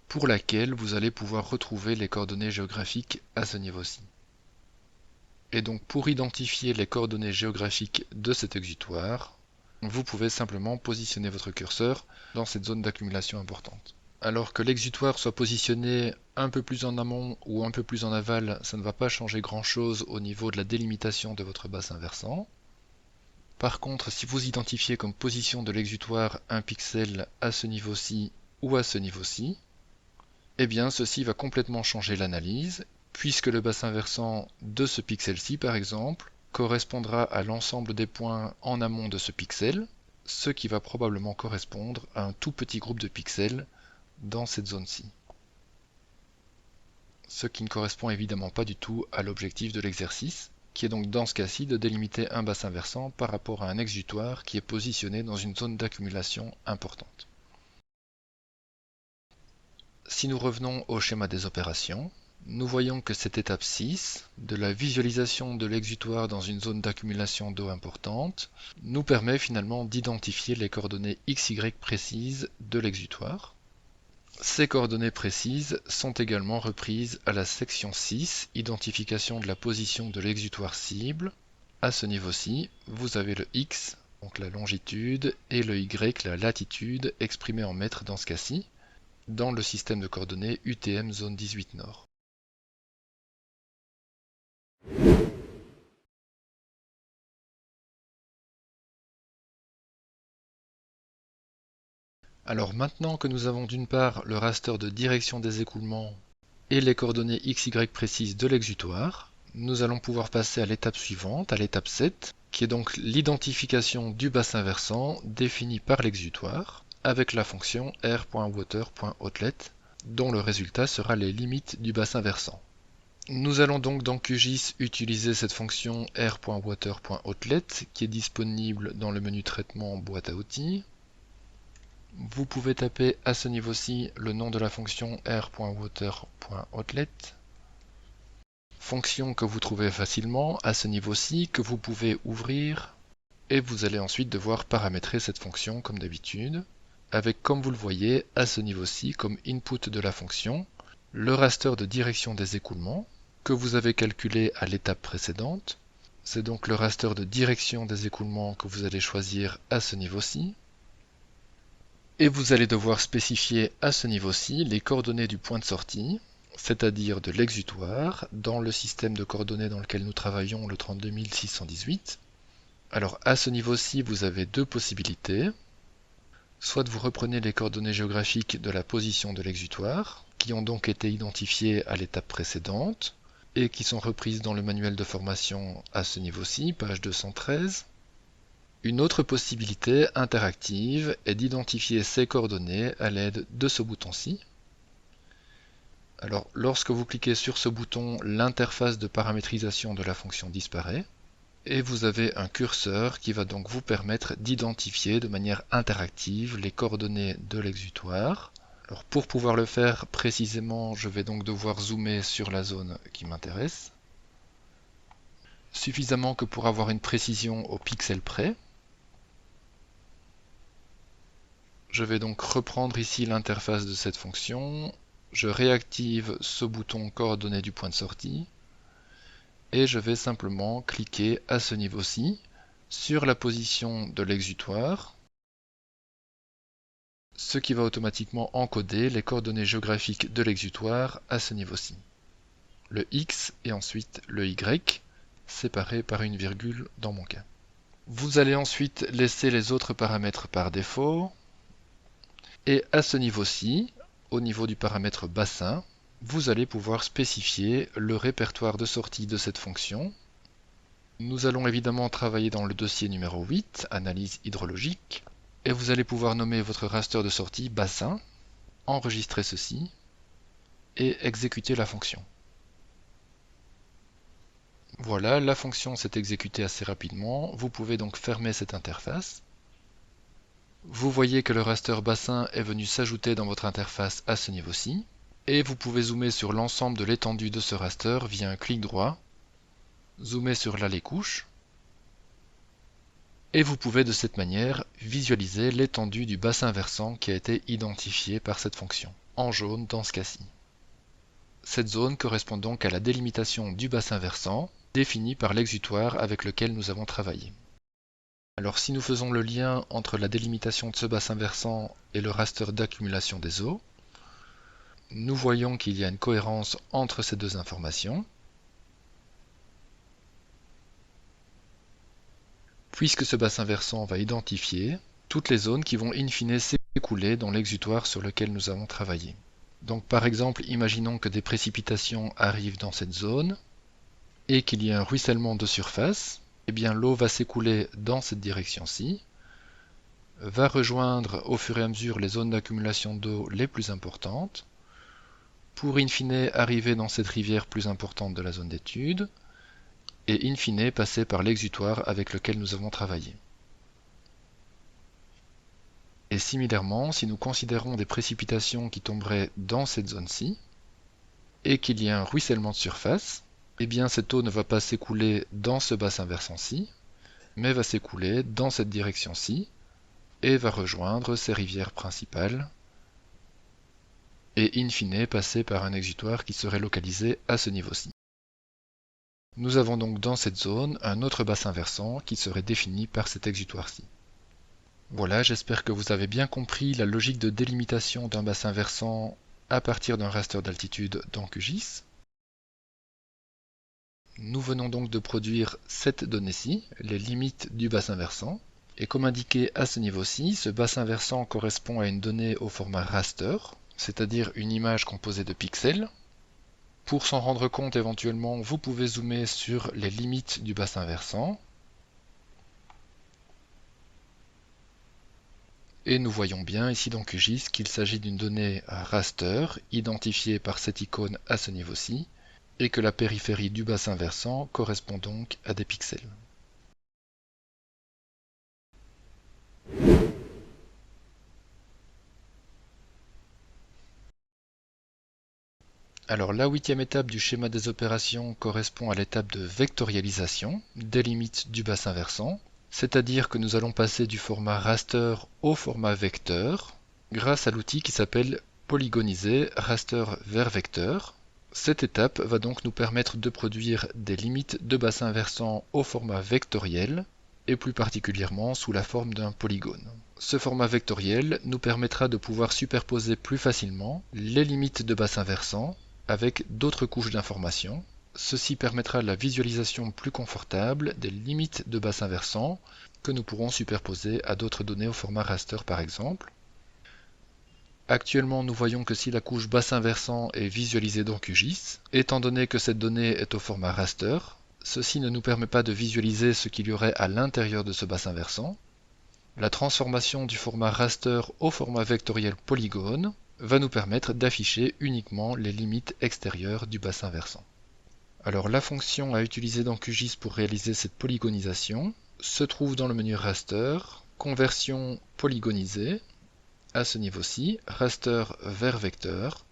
pour laquelle vous allez pouvoir retrouver les coordonnées géographiques à ce niveau-ci. Et donc pour identifier les coordonnées géographiques de cet exutoire, vous pouvez simplement positionner votre curseur dans cette zone d'accumulation importante. Alors que l'exutoire soit positionné un peu plus en amont ou un peu plus en aval, ça ne va pas changer grand-chose au niveau de la délimitation de votre bassin versant. Par contre, si vous identifiez comme position de l'exutoire un pixel à ce niveau-ci ou à ce niveau-ci, eh bien ceci va complètement changer l'analyse, puisque le bassin versant de ce pixel-ci, par exemple, correspondra à l'ensemble des points en amont de ce pixel, ce qui va probablement correspondre à un tout petit groupe de pixels dans cette zone-ci. ce qui ne correspond évidemment pas du tout à l'objectif de l'exercice, qui est donc dans ce cas-ci de délimiter un bassin versant par rapport à un exutoire qui est positionné dans une zone d'accumulation importante. Si nous revenons au schéma des opérations, nous voyons que cette étape 6, de la visualisation de l'exutoire dans une zone d'accumulation d'eau importante, nous permet finalement d'identifier les coordonnées XY précises de l'exutoire. Ces coordonnées précises sont également reprises à la section 6, identification de la position de l'exutoire cible. À ce niveau-ci, vous avez le X, donc la longitude, et le Y, la latitude, exprimée en mètres dans ce cas-ci, dans le système de coordonnées UTM zone 18 Nord. Alors maintenant que nous avons d'une part le raster de direction des écoulements et les coordonnées XY précises de l'exutoire, nous allons pouvoir passer à l'étape suivante, à l'étape 7, qui est donc l'identification du bassin versant défini par l'exutoire avec la fonction r.water.outlet dont le résultat sera les limites du bassin versant. Nous allons donc dans QGIS utiliser cette fonction r.water.outlet qui est disponible dans le menu traitement boîte à outils. Vous pouvez taper à ce niveau-ci le nom de la fonction r.water.outlet, fonction que vous trouvez facilement à ce niveau-ci, que vous pouvez ouvrir, et vous allez ensuite devoir paramétrer cette fonction comme d'habitude, avec, comme vous le voyez, à ce niveau-ci, comme input de la fonction, le raster de direction des écoulements, que vous avez calculé à l'étape précédente. C'est donc le raster de direction des écoulements que vous allez choisir à ce niveau-ci. Et vous allez devoir spécifier à ce niveau-ci les coordonnées du point de sortie, c'est-à-dire de l'exutoire, dans le système de coordonnées dans lequel nous travaillons, le 32618. Alors à ce niveau-ci, vous avez deux possibilités. Soit vous reprenez les coordonnées géographiques de la position de l'exutoire, qui ont donc été identifiées à l'étape précédente, et qui sont reprises dans le manuel de formation à ce niveau-ci, page 213. Une autre possibilité interactive est d'identifier ces coordonnées à l'aide de ce bouton-ci. Alors, lorsque vous cliquez sur ce bouton, l'interface de paramétrisation de la fonction disparaît, et vous avez un curseur qui va donc vous permettre d'identifier de manière interactive les coordonnées de l'exutoire. Alors, pour pouvoir le faire précisément, je vais donc devoir zoomer sur la zone qui m'intéresse, suffisamment que pour avoir une précision au pixel près. Je vais donc reprendre ici l'interface de cette fonction, je réactive ce bouton coordonnées du point de sortie, et je vais simplement cliquer à ce niveau-ci sur la position de l'exutoire, ce qui va automatiquement encoder les coordonnées géographiques de l'exutoire à ce niveau-ci. Le X et ensuite le Y, séparés par une virgule dans mon cas. Vous allez ensuite laisser les autres paramètres par défaut, et à ce niveau-ci, au niveau du paramètre bassin, vous allez pouvoir spécifier le répertoire de sortie de cette fonction. Nous allons évidemment travailler dans le dossier numéro 8, analyse hydrologique, et vous allez pouvoir nommer votre raster de sortie bassin, enregistrer ceci, et exécuter la fonction. Voilà, la fonction s'est exécutée assez rapidement, vous pouvez donc fermer cette interface. Vous voyez que le raster bassin est venu s'ajouter dans votre interface à ce niveau-ci, et vous pouvez zoomer sur l'ensemble de l'étendue de ce raster via un clic droit, zoomer sur l'allée couche, et vous pouvez de cette manière visualiser l'étendue du bassin versant qui a été identifié par cette fonction, en jaune dans ce cas-ci. Cette zone correspond donc à la délimitation du bassin versant, définie par l'exutoire avec lequel nous avons travaillé. Alors si nous faisons le lien entre la délimitation de ce bassin versant et le raster d'accumulation des eaux, nous voyons qu'il y a une cohérence entre ces deux informations, puisque ce bassin versant va identifier toutes les zones qui vont in fine s'écouler dans l'exutoire sur lequel nous avons travaillé. Donc par exemple, imaginons que des précipitations arrivent dans cette zone et qu'il y ait un ruissellement de surface. Eh bien l'eau va s'écouler dans cette direction-ci, va rejoindre au fur et à mesure les zones d'accumulation d'eau les plus importantes, pour in fine arriver dans cette rivière plus importante de la zone d'étude, et in fine passer par l'exutoire avec lequel nous avons travaillé. Et similairement, si nous considérons des précipitations qui tomberaient dans cette zone-ci, et qu'il y a un ruissellement de surface, eh bien cette eau ne va pas s'écouler dans ce bassin versant-ci, mais va s'écouler dans cette direction-ci, et va rejoindre ces rivières principales, et in fine passer par un exutoire qui serait localisé à ce niveau-ci. Nous avons donc dans cette zone un autre bassin versant qui serait défini par cet exutoire-ci. Voilà, j'espère que vous avez bien compris la logique de délimitation d'un bassin versant à partir d'un raster d'altitude dans QGIS. Nous venons donc de produire cette donnée-ci, les limites du bassin versant. Et comme indiqué à ce niveau-ci, ce bassin versant correspond à une donnée au format raster, c'est-à-dire une image composée de pixels. Pour s'en rendre compte éventuellement, vous pouvez zoomer sur les limites du bassin versant. Et nous voyons bien ici dans QGIS qu'il s'agit d'une donnée raster identifiée par cette icône à ce niveau-ci et que la périphérie du bassin versant correspond donc à des pixels. Alors la 8e étape du schéma des opérations correspond à l'étape de vectorialisation des limites du bassin versant, c'est-à-dire que nous allons passer du format raster au format vecteur grâce à l'outil qui s'appelle polygoniser raster vers vecteur. Cette étape va donc nous permettre de produire des limites de bassin versant au format vectoriel et plus particulièrement sous la forme d'un polygone. Ce format vectoriel nous permettra de pouvoir superposer plus facilement les limites de bassin versant avec d'autres couches d'informations. Ceci permettra la visualisation plus confortable des limites de bassin versant que nous pourrons superposer à d'autres données au format raster par exemple. Actuellement, nous voyons que si la couche bassin versant est visualisée dans QGIS, étant donné que cette donnée est au format raster, ceci ne nous permet pas de visualiser ce qu'il y aurait à l'intérieur de ce bassin versant. La transformation du format raster au format vectoriel polygone va nous permettre d'afficher uniquement les limites extérieures du bassin versant. Alors la fonction à utiliser dans QGIS pour réaliser cette polygonisation se trouve dans le menu raster, conversion polygonisée, à ce niveau-ci, raster vers vecteur,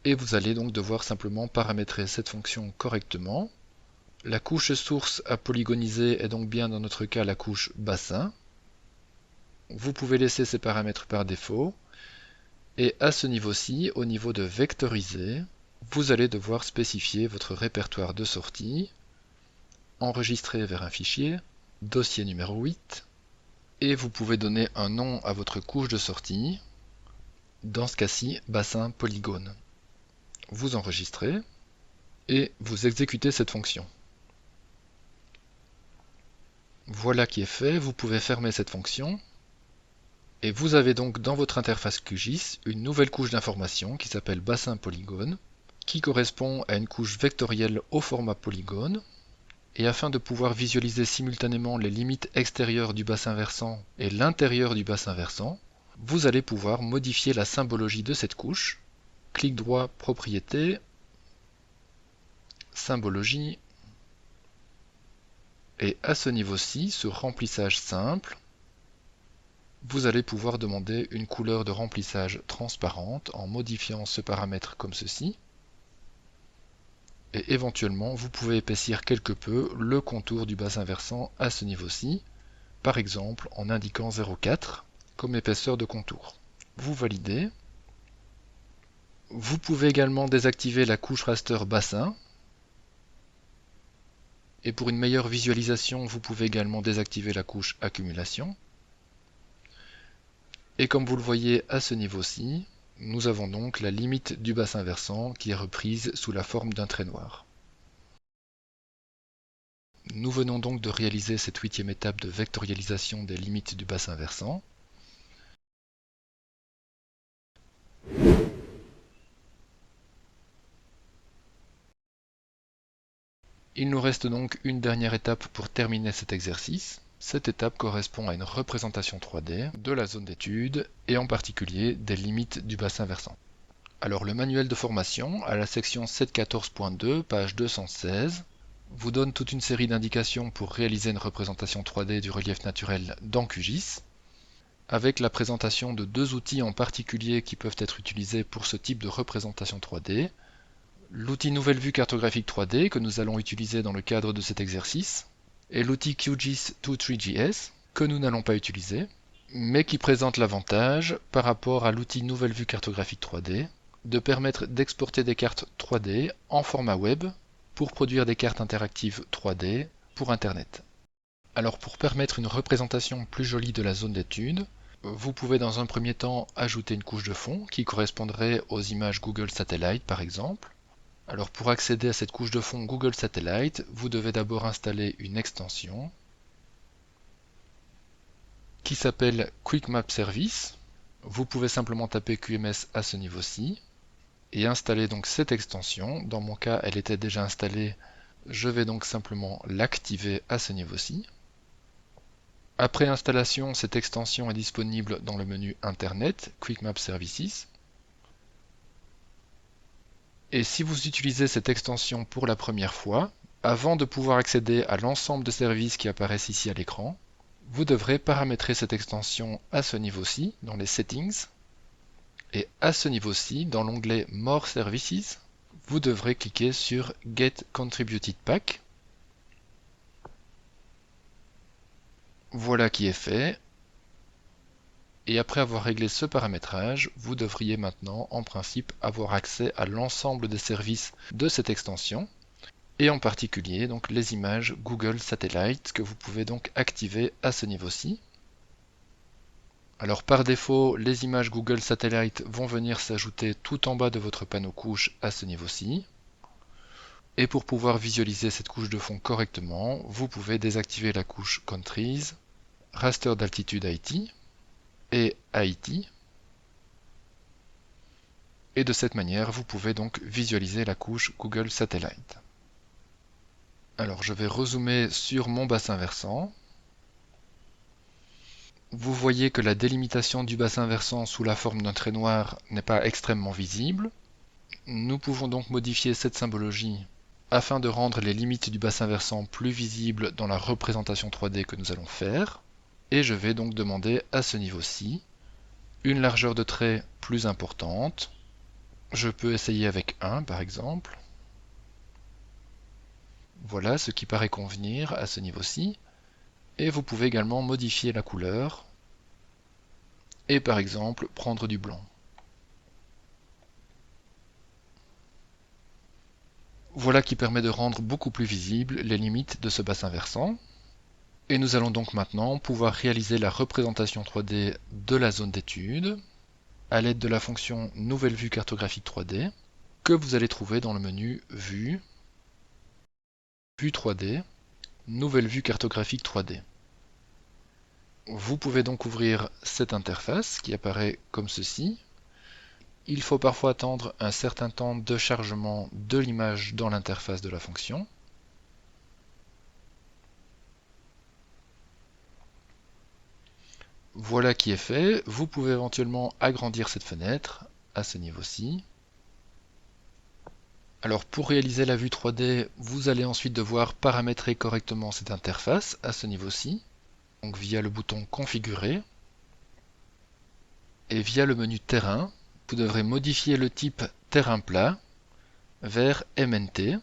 et vous allez donc devoir simplement paramétrer cette fonction correctement. La couche source à polygoniser est donc bien dans notre cas la couche bassin. Vous pouvez laisser ces paramètres par défaut, et à ce niveau-ci, au niveau de vectoriser, vous allez devoir spécifier votre répertoire de sortie, enregistrer vers un fichier, dossier numéro 8, et vous pouvez donner un nom à votre couche de sortie, dans ce cas-ci, bassin polygone. Vous enregistrez et vous exécutez cette fonction. Voilà qui est fait, vous pouvez fermer cette fonction. Et vous avez donc dans votre interface QGIS une nouvelle couche d'information qui s'appelle bassin polygone, qui correspond à une couche vectorielle au format polygone. Et afin de pouvoir visualiser simultanément les limites extérieures du bassin versant et l'intérieur du bassin versant, vous allez pouvoir modifier la symbologie de cette couche. Clic droit, propriété, symbologie, et à ce niveau-ci, sur remplissage simple, vous allez pouvoir demander une couleur de remplissage transparente en modifiant ce paramètre comme ceci. Et éventuellement, vous pouvez épaissir quelque peu le contour du bassin versant à ce niveau-ci, par exemple en indiquant 0,4 comme épaisseur de contour. Vous validez. Vous pouvez également désactiver la couche raster bassin. Et pour une meilleure visualisation, vous pouvez également désactiver la couche accumulation. Et comme vous le voyez à ce niveau-ci, nous avons donc la limite du bassin versant qui est reprise sous la forme d'un trait noir. Nous venons donc de réaliser cette 8e étape de vectorialisation des limites du bassin versant. Il nous reste donc une dernière étape pour terminer cet exercice. Cette étape correspond à une représentation 3D de la zone d'étude et en particulier des limites du bassin versant. Alors le manuel de formation, à la section 7.14.2, page 216, vous donne toute une série d'indications pour réaliser une représentation 3D du relief naturel dans QGIS, avec la présentation de deux outils en particulier qui peuvent être utilisés pour ce type de représentation 3D. L'outil Nouvelle Vue Cartographique 3D que nous allons utiliser dans le cadre de cet exercice, et l'outil QGIS 23GS que nous n'allons pas utiliser, mais qui présente l'avantage, par rapport à l'outil Nouvelle Vue Cartographique 3D, de permettre d'exporter des cartes 3D en format web pour produire des cartes interactives 3D pour Internet. Alors pour permettre une représentation plus jolie de la zone d'étude, vous pouvez dans un premier temps ajouter une couche de fond qui correspondrait aux images Google Satellite par exemple. Alors pour accéder à cette couche de fond Google Satellite, vous devez d'abord installer une extension qui s'appelle Quick Map Service. Vous pouvez simplement taper QMS à ce niveau-ci et installer donc cette extension. Dans mon cas, elle était déjà installée. Je vais donc simplement l'activer à ce niveau-ci. Après installation, cette extension est disponible dans le menu Internet, Quick Map Services. Et si vous utilisez cette extension pour la première fois, avant de pouvoir accéder à l'ensemble de services qui apparaissent ici à l'écran, vous devrez paramétrer cette extension à ce niveau-ci, dans les Settings. Et à ce niveau-ci, dans l'onglet More Services, vous devrez cliquer sur Get Contributed Pack. Voilà qui est fait. Et après avoir réglé ce paramétrage, vous devriez maintenant, en principe, avoir accès à l'ensemble des services de cette extension, et en particulier donc les images Google Satellite que vous pouvez donc activer à ce niveau-ci. Alors par défaut, les images Google Satellite vont venir s'ajouter tout en bas de votre panneau couche à ce niveau-ci. Et pour pouvoir visualiser cette couche de fond correctement, vous pouvez désactiver la couche Countries, Raster d'altitude Haïti et Haïti. Et de cette manière, vous pouvez donc visualiser la couche Google Satellite. Alors je vais rezoomer sur mon bassin versant. Vous voyez que la délimitation du bassin versant sous la forme d'un trait noir n'est pas extrêmement visible. Nous pouvons donc modifier cette symbologie afin de rendre les limites du bassin versant plus visibles dans la représentation 3D que nous allons faire. Et je vais donc demander à ce niveau-ci une largeur de trait plus importante. Je peux essayer avec 1 par exemple. Voilà ce qui paraît convenir à ce niveau-ci. Et vous pouvez également modifier la couleur et par exemple prendre du blanc. Voilà qui permet de rendre beaucoup plus visibles les limites de ce bassin versant. Et nous allons donc maintenant pouvoir réaliser la représentation 3D de la zone d'étude à l'aide de la fonction Nouvelle Vue Cartographique 3D que vous allez trouver dans le menu Vue, Vue 3D, Nouvelle Vue Cartographique 3D. Vous pouvez donc ouvrir cette interface qui apparaît comme ceci. Il faut parfois attendre un certain temps de chargement de l'image dans l'interface de la fonction. Voilà qui est fait. Vous pouvez éventuellement agrandir cette fenêtre à ce niveau-ci. Alors pour réaliser la vue 3D, vous allez ensuite devoir paramétrer correctement cette interface à ce niveau-ci. Donc via le bouton Configurer. Et via le menu Terrain, vous devrez modifier le type terrain plat vers MNT.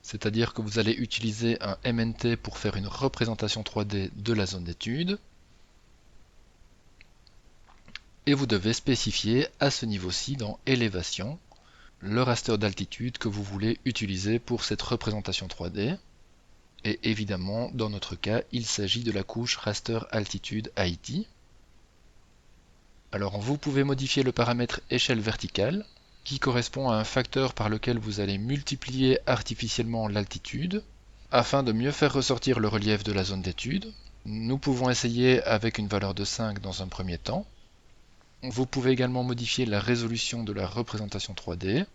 C'est-à-dire que vous allez utiliser un MNT pour faire une représentation 3D de la zone d'étude. Et vous devez spécifier à ce niveau-ci dans Élévation le raster d'altitude que vous voulez utiliser pour cette représentation 3D. Et évidemment, dans notre cas, il s'agit de la couche raster altitude Haïti. Alors vous pouvez modifier le paramètre échelle verticale, qui correspond à un facteur par lequel vous allez multiplier artificiellement l'altitude, afin de mieux faire ressortir le relief de la zone d'étude. Nous pouvons essayer avec une valeur de 5 dans un premier temps. Vous pouvez également modifier la résolution de la représentation 3D.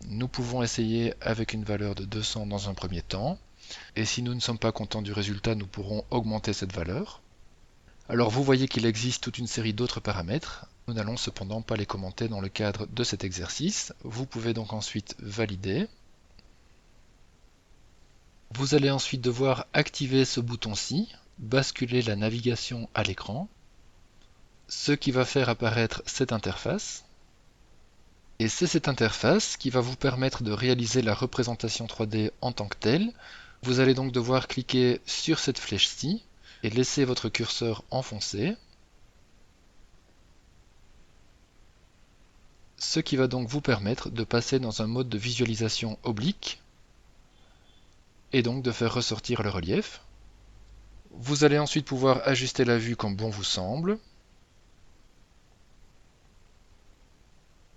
Nous pouvons essayer avec une valeur de 200 dans un premier temps. Et si nous ne sommes pas contents du résultat, nous pourrons augmenter cette valeur. Alors vous voyez qu'il existe toute une série d'autres paramètres Nous n'allons cependant pas les commenter dans le cadre de cet exercice. Vous pouvez donc ensuite valider. Vous allez ensuite devoir activer ce bouton-ci, basculer la navigation à l'écran, ce qui va faire apparaître cette interface. Et c'est cette interface qui va vous permettre de réaliser la représentation 3D en tant que telle. Vous allez donc devoir cliquer sur cette flèche-ci et laisser votre curseur enfoncé. Ce qui va donc vous permettre de passer dans un mode de visualisation oblique et donc de faire ressortir le relief. Vous allez ensuite pouvoir ajuster la vue comme bon vous semble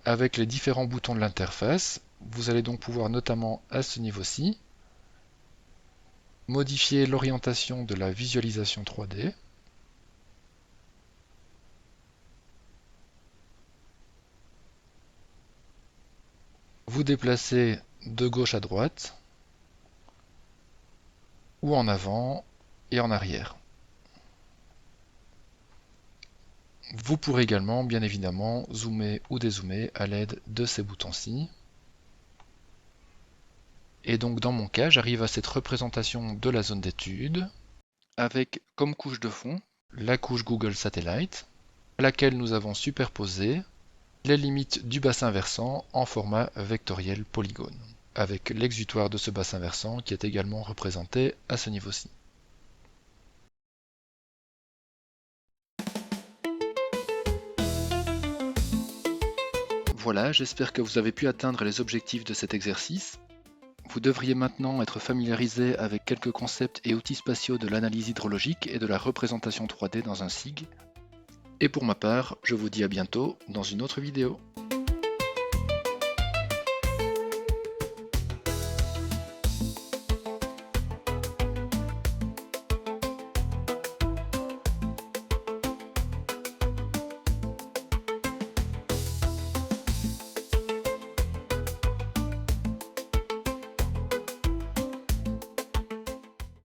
avec les différents boutons de l'interface. Vous allez donc pouvoir notamment à ce niveau-ci modifier l'orientation de la visualisation 3D. Vous déplacer de gauche à droite ou en avant et en arrière. Vous pourrez également, bien évidemment, zoomer ou dézoomer à l'aide de ces boutons-ci. Et donc dans mon cas, j'arrive à cette représentation de la zone d'étude, avec comme couche de fond la couche Google Satellite, à laquelle nous avons superposé les limites du bassin versant en format vectoriel polygone, avec l'exutoire de ce bassin versant qui est également représenté à ce niveau-ci. Voilà, j'espère que vous avez pu atteindre les objectifs de cet exercice. Vous devriez maintenant être familiarisé avec quelques concepts et outils spatiaux de l'analyse hydrologique et de la représentation 3D dans un SIG. Et pour ma part, je vous dis à bientôt dans une autre vidéo.